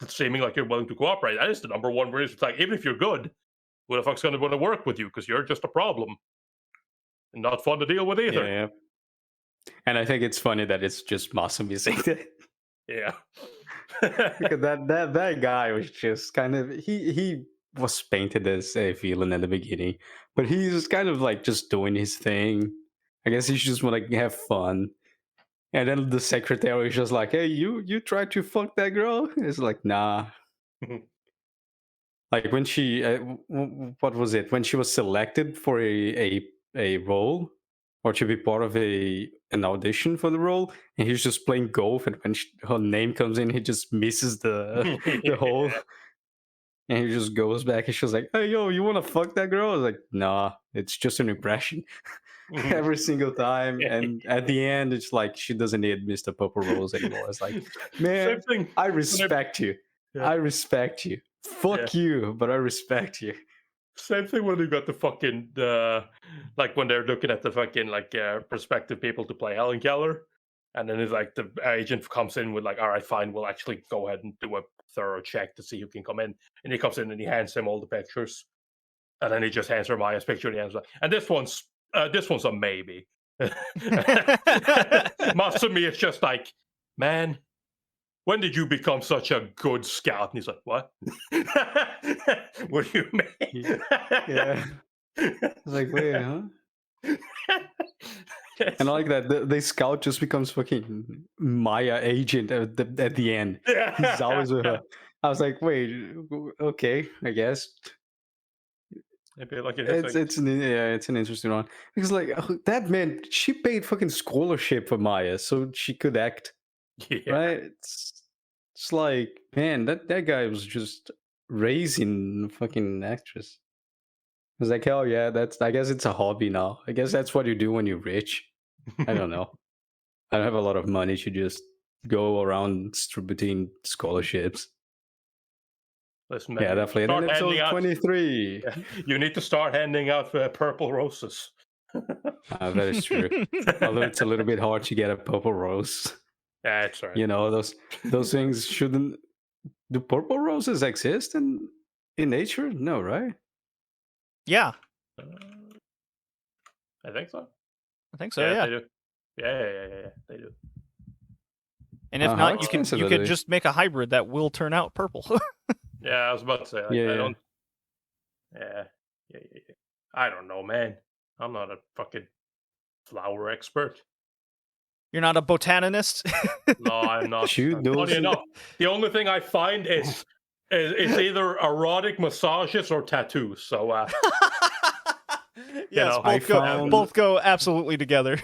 seeming like you're willing to cooperate. That is the number one reason. It's like, even if you're good, who the fuck's going to want to work with you? Because you're just a problem and not fun to deal with either. Yeah. And I think it's funny that it's just Masumi saying that. Yeah. Because that guy was just kind of, he was painted as a villain in the beginning, but he's kind of like just doing his thing. I guess he just want to have fun. And then the secretary is just like, "Hey, you tried to fuck that girl?" It's like, nah. Like when she, what was it? When she was selected for a role, or to be part of an audition for the role, and he's just playing golf, and when her name comes in, he just misses the hole, and he just goes back, and she's like, "Hey, yo, you want to fuck that girl?" I was like, "Nah, it's just an impression." Every single time, and at the end, it's like she doesn't need Mr. Purple Rose anymore. It's like, man, Same thing. I respect you. Yeah. I respect you. Fuck you, but I respect you. Same thing when you got the fucking like when they're looking at the fucking like prospective people to play Helen Keller, and then it's like the agent comes in with like, all right, fine, we'll actually go ahead and do a thorough check to see who can come in, and he comes in and he hands him all the pictures, and then he just hands her Maya's picture, and he hands like, and this one's a maybe. Masumi is just like, man, when did you become such a good scout? And he's like, what? What do you mean? Yeah. It's like, wait, huh? And I like that the scout just becomes fucking Maya agent at the end. He's always with her. I was like, wait, okay, I guess. It's an interesting one, because like that man, she paid fucking scholarship for Maya so she could act, right? It's like, man, that guy was just raising the fucking actress. I was like, hell yeah, I guess it's a hobby now. I guess that's what you do when you're rich. I don't know. I don't have a lot of money to just go around distributing scholarships. Listen, man, Yeah, definitely. And then episode 23. You need to start handing out purple roses. That is true. Although it's a little bit hard to get a purple rose. Yeah, it's right. You know, those things shouldn't. Do purple roses exist in nature? No, right? Yeah, I think so. I think so. Yeah. They do. Yeah, they do. And if how not, you expensive are could they? just make a hybrid that will turn out purple. Yeah, I was about to say. Like, Yeah. I don't. Yeah. I don't know, man. I'm not a fucking flower expert. You're not a botanist. No, I'm not. Shoot, Funny those- enough, the only thing I find is either erotic massages or tattoos. So, Yes, know, both go absolutely together.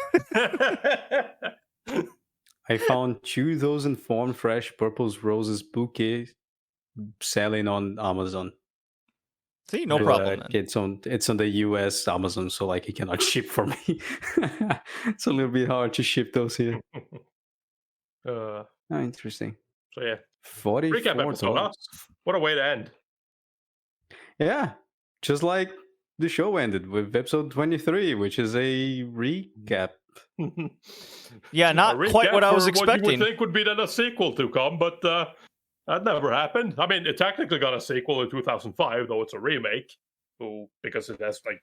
I found 2,000 farm fresh purple roses bouquet selling on Amazon. See, no But, problem. Then. it's on the US Amazon, so like it cannot ship for me. It's a little bit hard to ship those here. So Interesting. yeah, 44 recap episode, huh? What a way to end. Yeah, just like the show ended with episode 23, which is a recap. Yeah, not A quite recap what I was for What you expecting. would think would be then a sequel to come, but that never happened. I mean, it technically got a sequel in 2005, though it's a remake, because it has like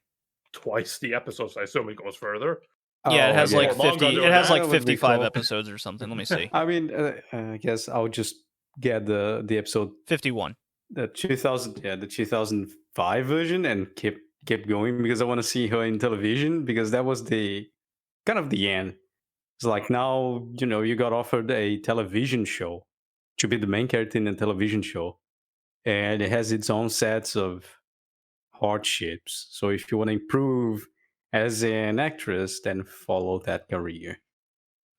twice the episodes. I assume it goes further. Yeah, it has Oh, like More manga 50. doing It has that like would be 55 cool. episodes or something. Let me see. I mean, I guess I'll just get the episode 51. the 2005 version and keep going because I want to see her in television because that was the kind of the end. It's like now you got offered a television show to be the main character in a television show, and it has its own sets of hardships. So if you want to improve as an actress, then follow that career.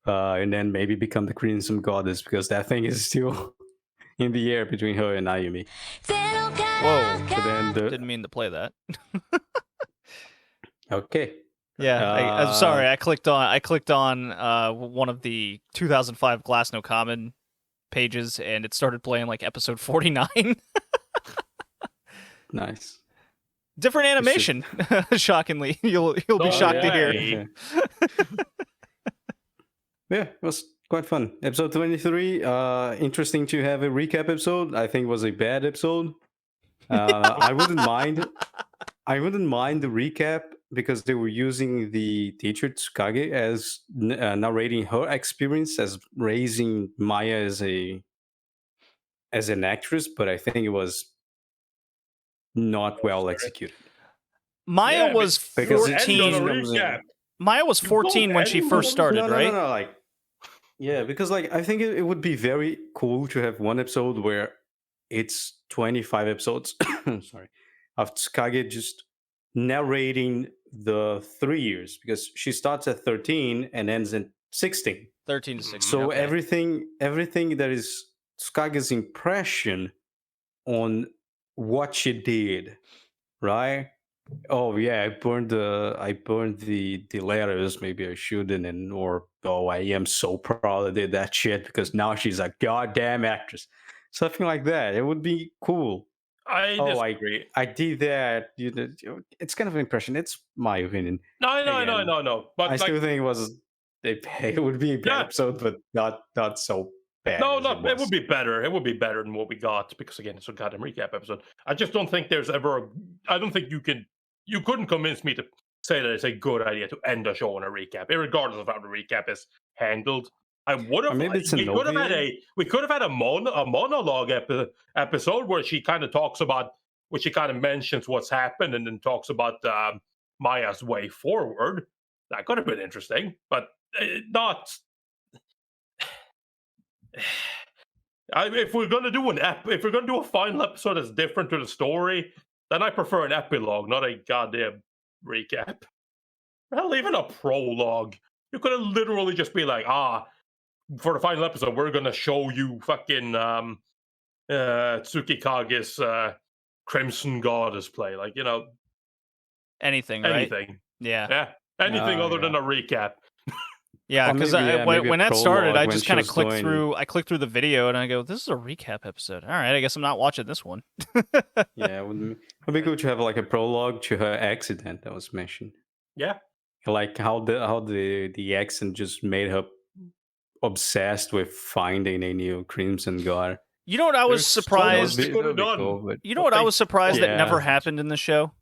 And then maybe become the Crimson Goddess because that thing is still in the air between her and Ayumi. Whoa. But then Didn't mean to play that. Okay. Yeah, I'm sorry. I clicked on one of the 2005 Glass No Common pages, and it started playing like episode 49. Nice. Different animation. Shockingly, you'll be shocked to hear. yeah. Yeah, it was quite fun. Episode 23. Interesting to have a recap episode. I think it was a bad episode. I wouldn't mind. I wouldn't mind the recap because they were using the teacher Tsukage as narrating her experience as raising Maya as an actress, but I think it was not well executed. Maya Yeah, was because End on a 14. recap. Maya was 14 when she first started, No, right? like, yeah, because like I think it would be very cool to have one episode where it's 25 episodes, sorry, of Tsukage just narrating the 3 years because she starts at 13 and ends at 16. 13 to 16. So okay. everything that is Tsukage's impression on what she did, right? Oh yeah, I burned the letters. Maybe I shouldn't, or I am so proud I did that shit because now she's a goddamn actress. Something like that. It would be cool. I disagree. I did that. It's kind of an impression. It's my opinion. No. But I like, still think it would be a bad Yeah. episode, but not so bad. no, as it would be better. It would be better than what we got because again, it's a goddamn recap episode. I just don't think there's ever. I don't think you couldn't convince me to say that it's a good idea to end a show on a recap, regardless of how the recap is handled. I would have. Maybe it's We could have had a monologue episode where she kind of talks about, where she kind of mentions what's happened and then talks about Maya's way forward. That could have been interesting, but not. If we're gonna do a final episode that's different to the story, then I prefer an epilogue, not a goddamn recap. Hell, even a prologue. You could have literally just be like, for the final episode, we're gonna show you fucking Tsukikage's Crimson Goddess play, like anything, right? anything. Yeah. Anything other than a recap. Yeah, Or because maybe when a that started, I prologue just when kind of she was clicked doing- through. I clicked through the video and I go, "This is a recap episode." All right, I guess I'm not watching this one. Yeah, it would be good to have like a prologue to her accident that was mentioned. Yeah. Like how the accident just made her obsessed with finding a new Crimson God. You know what I was There's so much surprised? they could have done. Cool, but You know what I was surprised that never Yeah. happened in the show?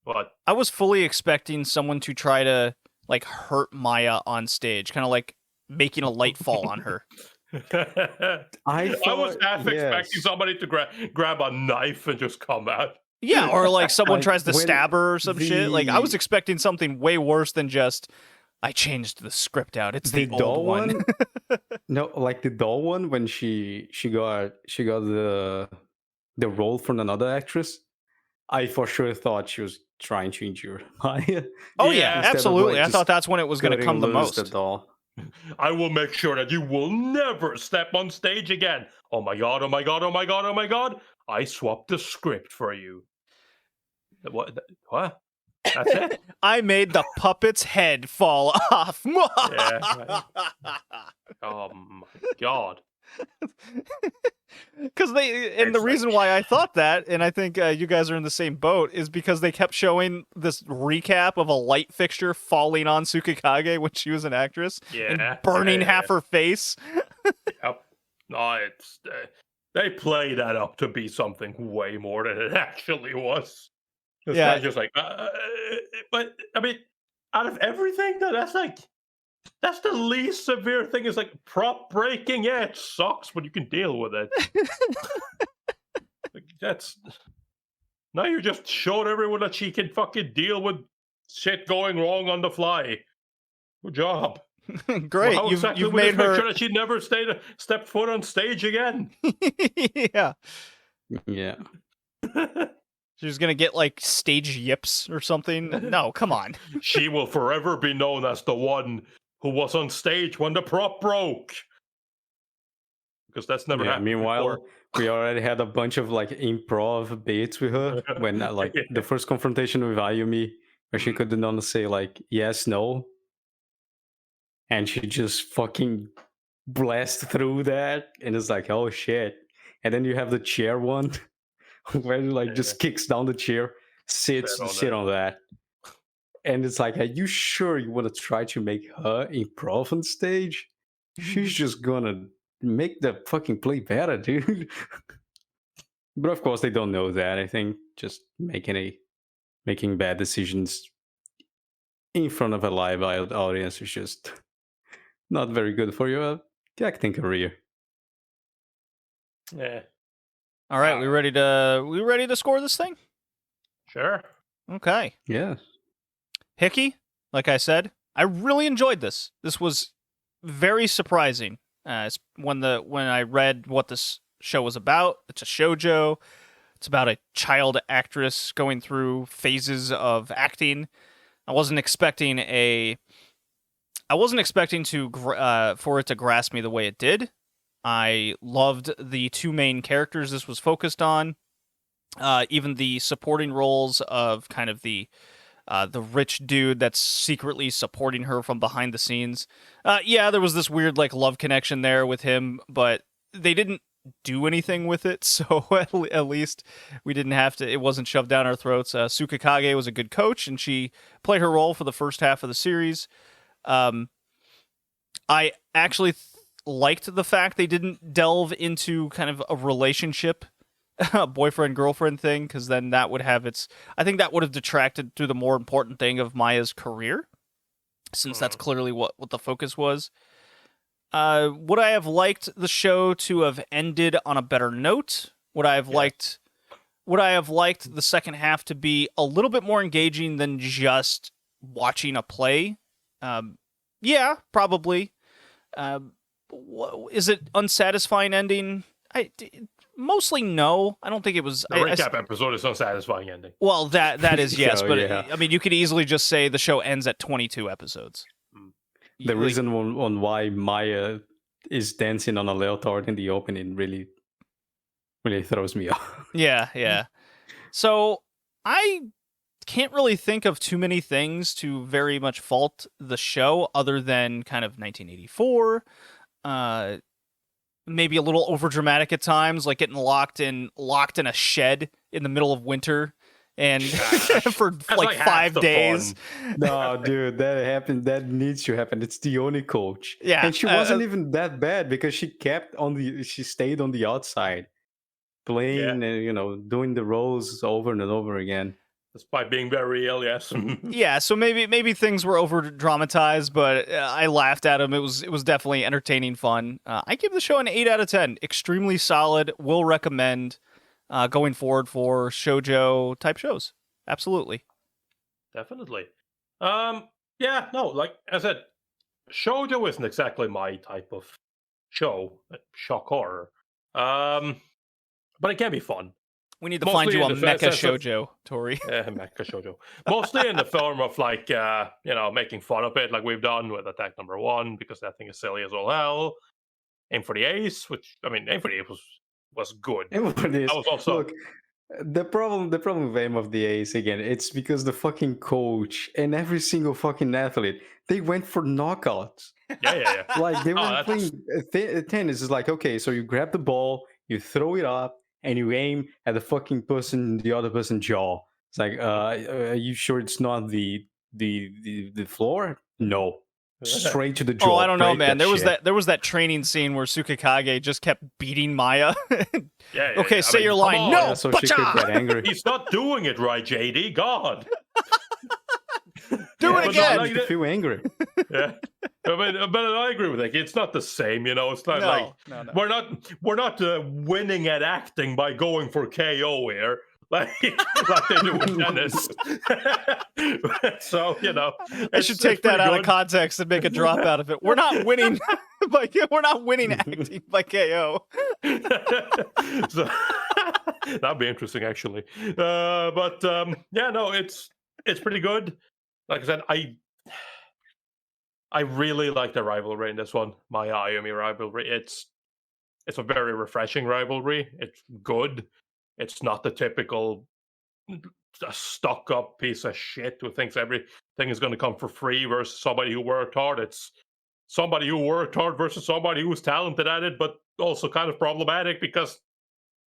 But I was fully expecting someone to try to like hurt Maya on stage, kind of like making a light fall on her. I was half expecting yes. somebody to grab a knife and just come out. Yeah, or like someone Like, tries to when stab her or some shit. Like I was the- expecting something way worse than just I changed the script out. It's the, the old doll one. No, like the doll one when she got the role from another actress. I for sure thought she was trying to injure Maya. Oh Yeah, yeah, instead of, absolutely. like, I thought just that's when it was going to cutting come the loose most. The doll. I will make sure that you will never step on stage again. Oh my god, oh my god, oh my god, oh my god. I swapped the script for you. What? That's it? I made the puppet's head fall off. Yeah. Oh my god. Because and the It's reason why I thought that, and I think you guys are in the same boat, is because they kept showing this recap of a light fixture falling on Tsukikage when she was an actress Yeah. and burning half her face. Yep. No, it's they play that up to be something way more than it actually was. This Yeah. guy's just like, but I mean, out of everything, that's the least severe thing. Is like prop breaking. Yeah, it sucks, but you can deal with it. Like, that's now you just showed everyone that she can fucking deal with shit going wrong on the fly. Good job. Great. How exactly You've would made this make her. sure that she never stepped foot on stage again? Yeah. Yeah. She was gonna get like stage yips or something. No, come on. She will forever be known as the one who was on stage when the prop broke. Because that's never Yeah. happened Meanwhile, before. we already had a bunch of like improv bits with her when like the first confrontation with Ayumi, where she couldn't only say like yes, no, and she just fucking blast through that, and it's like, oh shit. And then you have the chair one where it like just kicks down the chair, sit on that. And it's like, are you sure you want to try to make her improv on stage? She's just gonna make the fucking play better, dude. But of course they don't know that. I think just making bad decisions in front of a live audience is just not very good for your acting career. Yeah. All right, we ready to score this thing? Sure. Okay. Yeah. Hickey, like I said, I really enjoyed this. This was very surprising. When I read what this show was about, it's a shoujo. It's about a child actress going through phases of acting. I wasn't expecting for it to grasp me the way it did. I loved the two main characters this was focused on. Even the supporting roles of kind of the rich dude that's secretly supporting her from behind the scenes. Yeah, there was this weird like love connection there with him, but they didn't do anything with it, so at least we didn't have to. It wasn't shoved down our throats. Tsukikage was a good coach, and she played her role for the first half of the series. I actually liked the fact they didn't delve into kind of a relationship boyfriend-girlfriend thing, because then that would have I think that would have detracted to the more important thing of Maya's career, since that's clearly what the focus was. Would I have liked the show to have ended on a better note? Would I have liked the second half to be a little bit more engaging than just watching a play? Yeah, probably. Is it unsatisfying ending? Mostly no. I don't think it was. The recap episode is unsatisfying ending. Well, that is yes, but yeah. I mean, you could easily just say the show ends at 22 episodes. The reason on why Maya is dancing on a leotard in the opening really throws me off. Yeah. So I can't really think of too many things to very much fault the show, other than kind of 1984. Maybe a little overdramatic at times, like getting locked in a shed in the middle of winter and for like 5 days. No, dude, that happened. That needs to happen. It's the only coach. Yeah, and she wasn't even that bad because she stayed on the outside, playing and doing the roles over and over again. Despite being very ill, yes. Yeah, so maybe things were over dramatized, but I laughed at them. It was definitely entertaining fun. I give the show an 8 out of 10. Extremely solid. Will recommend going forward for shoujo type shows. Absolutely. Definitely. Yeah, no, like I said, shoujo isn't exactly my type of show, shock horror. But it can be fun. We need to find you a mecha shoujo, Tori. Yeah, mecha shoujo. Mostly in the form of like, making fun of it, like we've done with Attack Number 1, because that thing is silly as all hell. Aim for the Ace, which, I mean, Aim for the Ace was good. Aim for the Ace. That was also... Look, the problem with Aim of the Ace, again, it's because the fucking coach and every single fucking athlete, they went for knockouts. Yeah. Like, they were playing tennis. It's like, okay, so you grab the ball, you throw it up, and you aim at the fucking the other person's jaw. It's like, are you sure it's not the floor? No. straight to the jaw. Oh, I don't know, break man. There shit. was that training scene where Tsukikage just kept beating Maya. Yeah, Okay, I say mean, your come line. on. No, Yeah, so she could pacha! get angry. He's not doing it right, JD. God. Do it but again. like You could feel angry. Yeah, but I agree with it. It's not the same, you know. It's not like No. we're not winning at acting by going for KO here, like they do with tennis. So you know, I should take that out of context and make a drop out of it. We're not winning we're not winning acting by KO. So that'd be interesting, actually. Yeah, no, it's pretty good. Like I said, I really like the rivalry in this one. My Ayumi rivalry. It's a very refreshing rivalry. It's good. It's not the typical stuck up piece of shit who thinks everything is going to come for free versus somebody who worked hard. It's somebody who worked hard versus somebody who's talented at it, but also kind of problematic because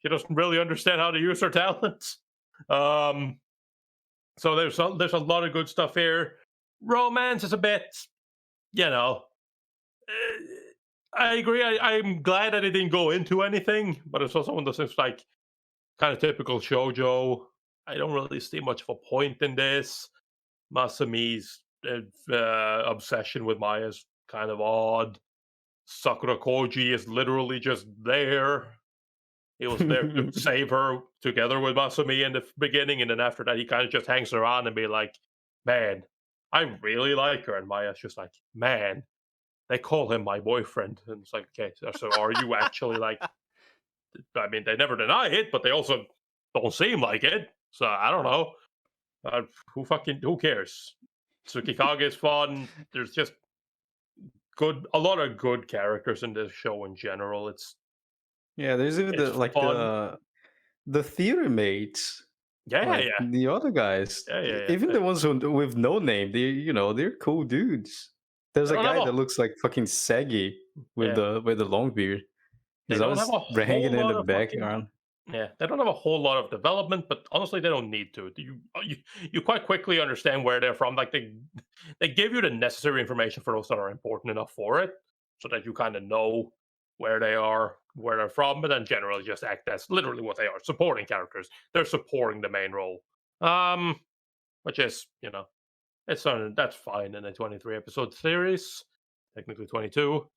she doesn't really understand how to use her talents. So there's a lot of good stuff here. Romance is a bit, you know. I agree. I'm glad that it didn't go into anything, but it's also one of those things like kind of typical shoujo. I don't really see much of a point in this. Masami's obsession with Maya is kind of odd. Sakura Koji is literally just there. He was there to save her together with Masami in the beginning, and then after that, he kind of just hangs around and be like, "Man, I really like her," and Maya's just like, "Man, they call him my boyfriend," and it's like, okay, so are you actually like? I mean, they never deny it, but they also don't seem like it. So I don't know. Who cares? Tsukikage is fun. There's just a lot of good characters in this show in general. Yeah, there's even It's fun. the theater mates, Yeah, like yeah, the other guys, yeah. even the ones with no name. They're cool dudes. There's They a don't have guy a that looks like fucking Saggy with yeah. the long beard. They He's don't have always a whole hanging in lot the of fucking background. yeah. They don't have a whole lot of development, but honestly, they don't need to. You quite quickly understand where they're from. Like they give you the necessary information for those that are important enough for it, so that you kind of know where they are, where they're from, but then generally just act as literally what they are, supporting characters. They're supporting the main role. Which is, that's fine in a 23 episode series, technically 22.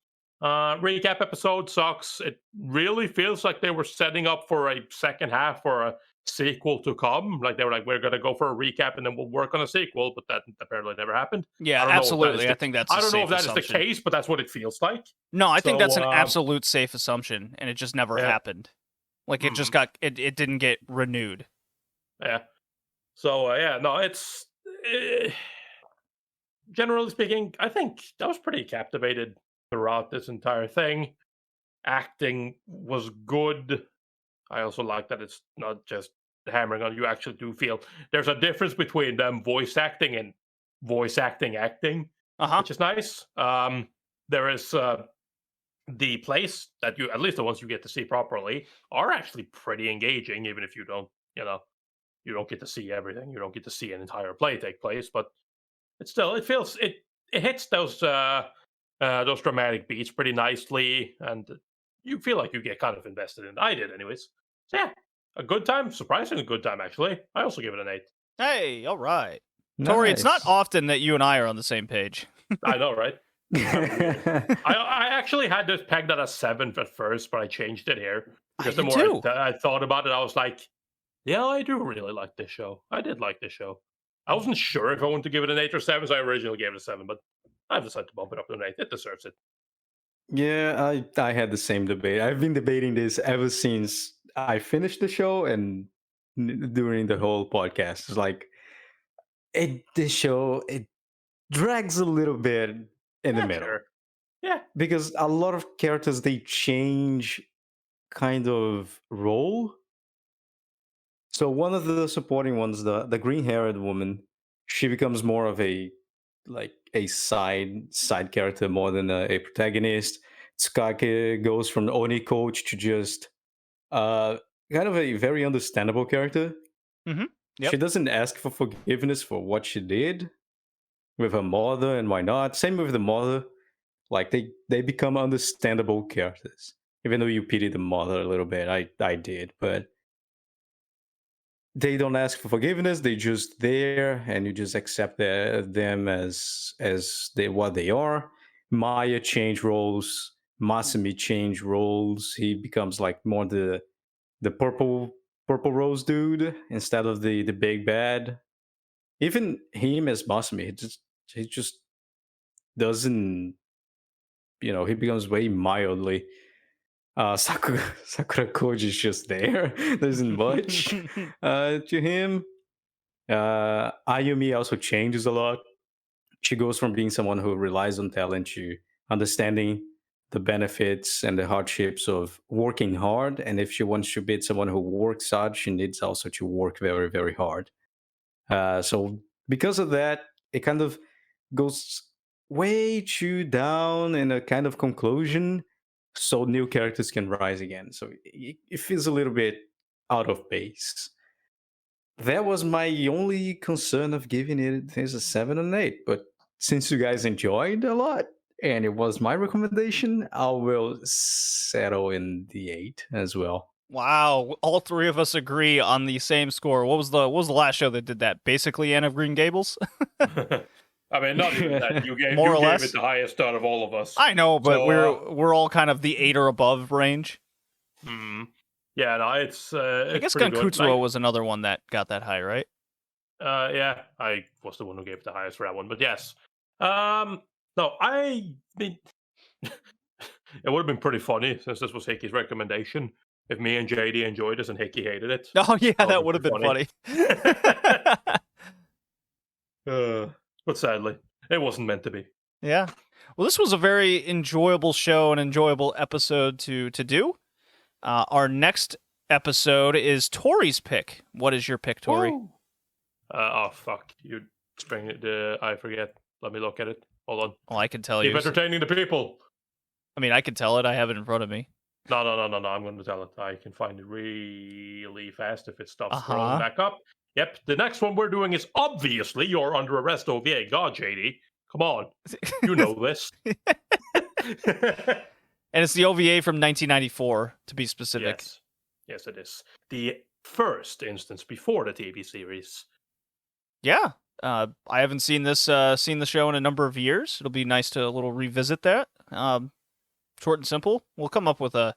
Recap episode sucks. It really feels like they were setting up for a second half or a sequel to come. Like they were like, we're gonna go for a recap and then we'll work on a sequel, but that apparently never happened. Yeah, I don't know if that is absolutely. I think that's I a don't know if safe that is the assumption. case, but that's what it feels like. No, I think So, that's an absolute safe assumption, and it just never Yeah. happened. Like it just got it didn't get renewed. Yeah. So no, it's generally speaking, I think I was pretty captivated throughout this entire thing. Acting was good. I also like that it's not just hammering on. You actually do feel there's a difference between them voice acting and voice acting, which is nice. There is the place that you, at least the ones you get to see properly, are actually pretty engaging, even if you don't, you don't get to see everything. You don't get to see an entire play take place, but it feels it hits those dramatic beats pretty nicely, and you feel like you get kind of invested in it. I did, anyways. So yeah, a good time, surprisingly good time actually. I also give it an 8. Hey, all right. Tori, it's not Nice. often that you and I are on the same page. I know, right? I actually had this pegged at a 7 at first, but I changed it here because the did more too. I thought about it, I was like, yeah, I do really like this show. I did like this show. I wasn't sure if I wanted to give it an 8 or 7, so I originally gave it a 7, but I've decided to bump it up to an 8. It deserves it. Yeah, I had the same debate. I've been debating this ever since I finished the show and during the whole podcast. It's like this show it drags a little bit in the middle. Sure. Yeah. Because a lot of characters they change kind of role. So one of the supporting ones, the green-haired woman, she becomes more of a side character more than a protagonist. Tsukake goes from Oni coach to just kind of a very understandable character. Mm-hmm. Yep. She doesn't ask for forgiveness for what she did, with her mother, and why not? Same with the mother. Like they become understandable characters. Even though you pity the mother a little bit, I did, but they don't ask for forgiveness. They just there, and you just accept them as what they are. Maya change roles. Masumi change roles. He becomes like more the purple rose dude instead of the big bad. Even him as Masumi, he just doesn't. He becomes way mildly. Sakura Koji is just there. There isn't much to him. Ayumi also changes a lot. She goes from being someone who relies on talent to understanding the benefits and the hardships of working hard. And if she wants to be someone who works hard, she needs also to work very, very hard. So because of that, it kind of goes way too down in a kind of conclusion, so new characters can rise again. So it feels a little bit out of base. That was my only concern of giving it a 7 and 8. But since you guys enjoyed a lot, and it was my recommendation, I will settle in the 8 as well. Wow, all three of us agree on the same score. What was the last show that did that? Basically, Anne of Green Gables. I mean, not even that. You gave less. it the highest out of all of us. I know, but So, we're all kind of the 8 or above range. Yeah, no, it's. I guess pretty good. Gankutsuo was another one that got that high, right? Yeah, I was the one who gave the highest for that one, but yes. No, I mean, it would have been pretty funny since this was Hickey's recommendation if me and JD enjoyed this and Hickey hated it. Oh yeah, that would have been funny. But sadly, it wasn't meant to be. Yeah. Well, this was a very enjoyable show, an enjoyable episode to do. Our next episode is Tori's pick. What is your pick, Tori? Oh fuck! You bring it. I forget. Let me look at it. Hold on. Well, I can tell you. Keep entertaining the people. I mean, I can tell it. I have it in front of me. No. I'm going to tell it. I can find it really fast if it stops scrolling back up. Yep. The next one we're doing is obviously You're Under Arrest OVA. God, JD. Come on. You know this. And it's the OVA from 1994, to be specific. Yes, it is. The first instance before the TV series. Yeah. I haven't seen this seen the show in a number of years. It'll be nice to a little revisit that. Short and simple. We'll come up with a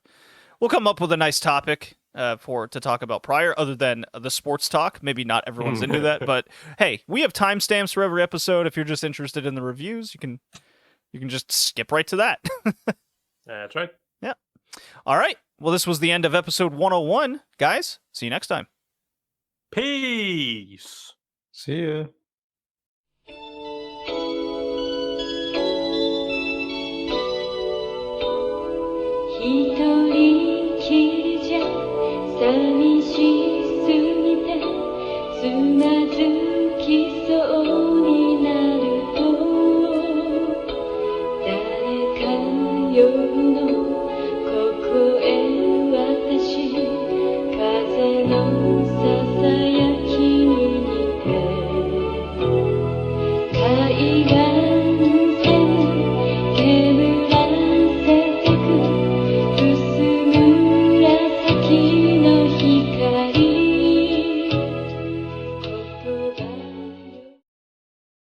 nice topic to talk about prior, other than the sports talk. Maybe not everyone's into that, but hey, we have timestamps for every episode. If you're just interested in the reviews, you can just skip right to that. That's right. Yeah. All right. Well, this was the end of episode 101, guys. See you next time. Peace. See ya. 一人きりじゃ寂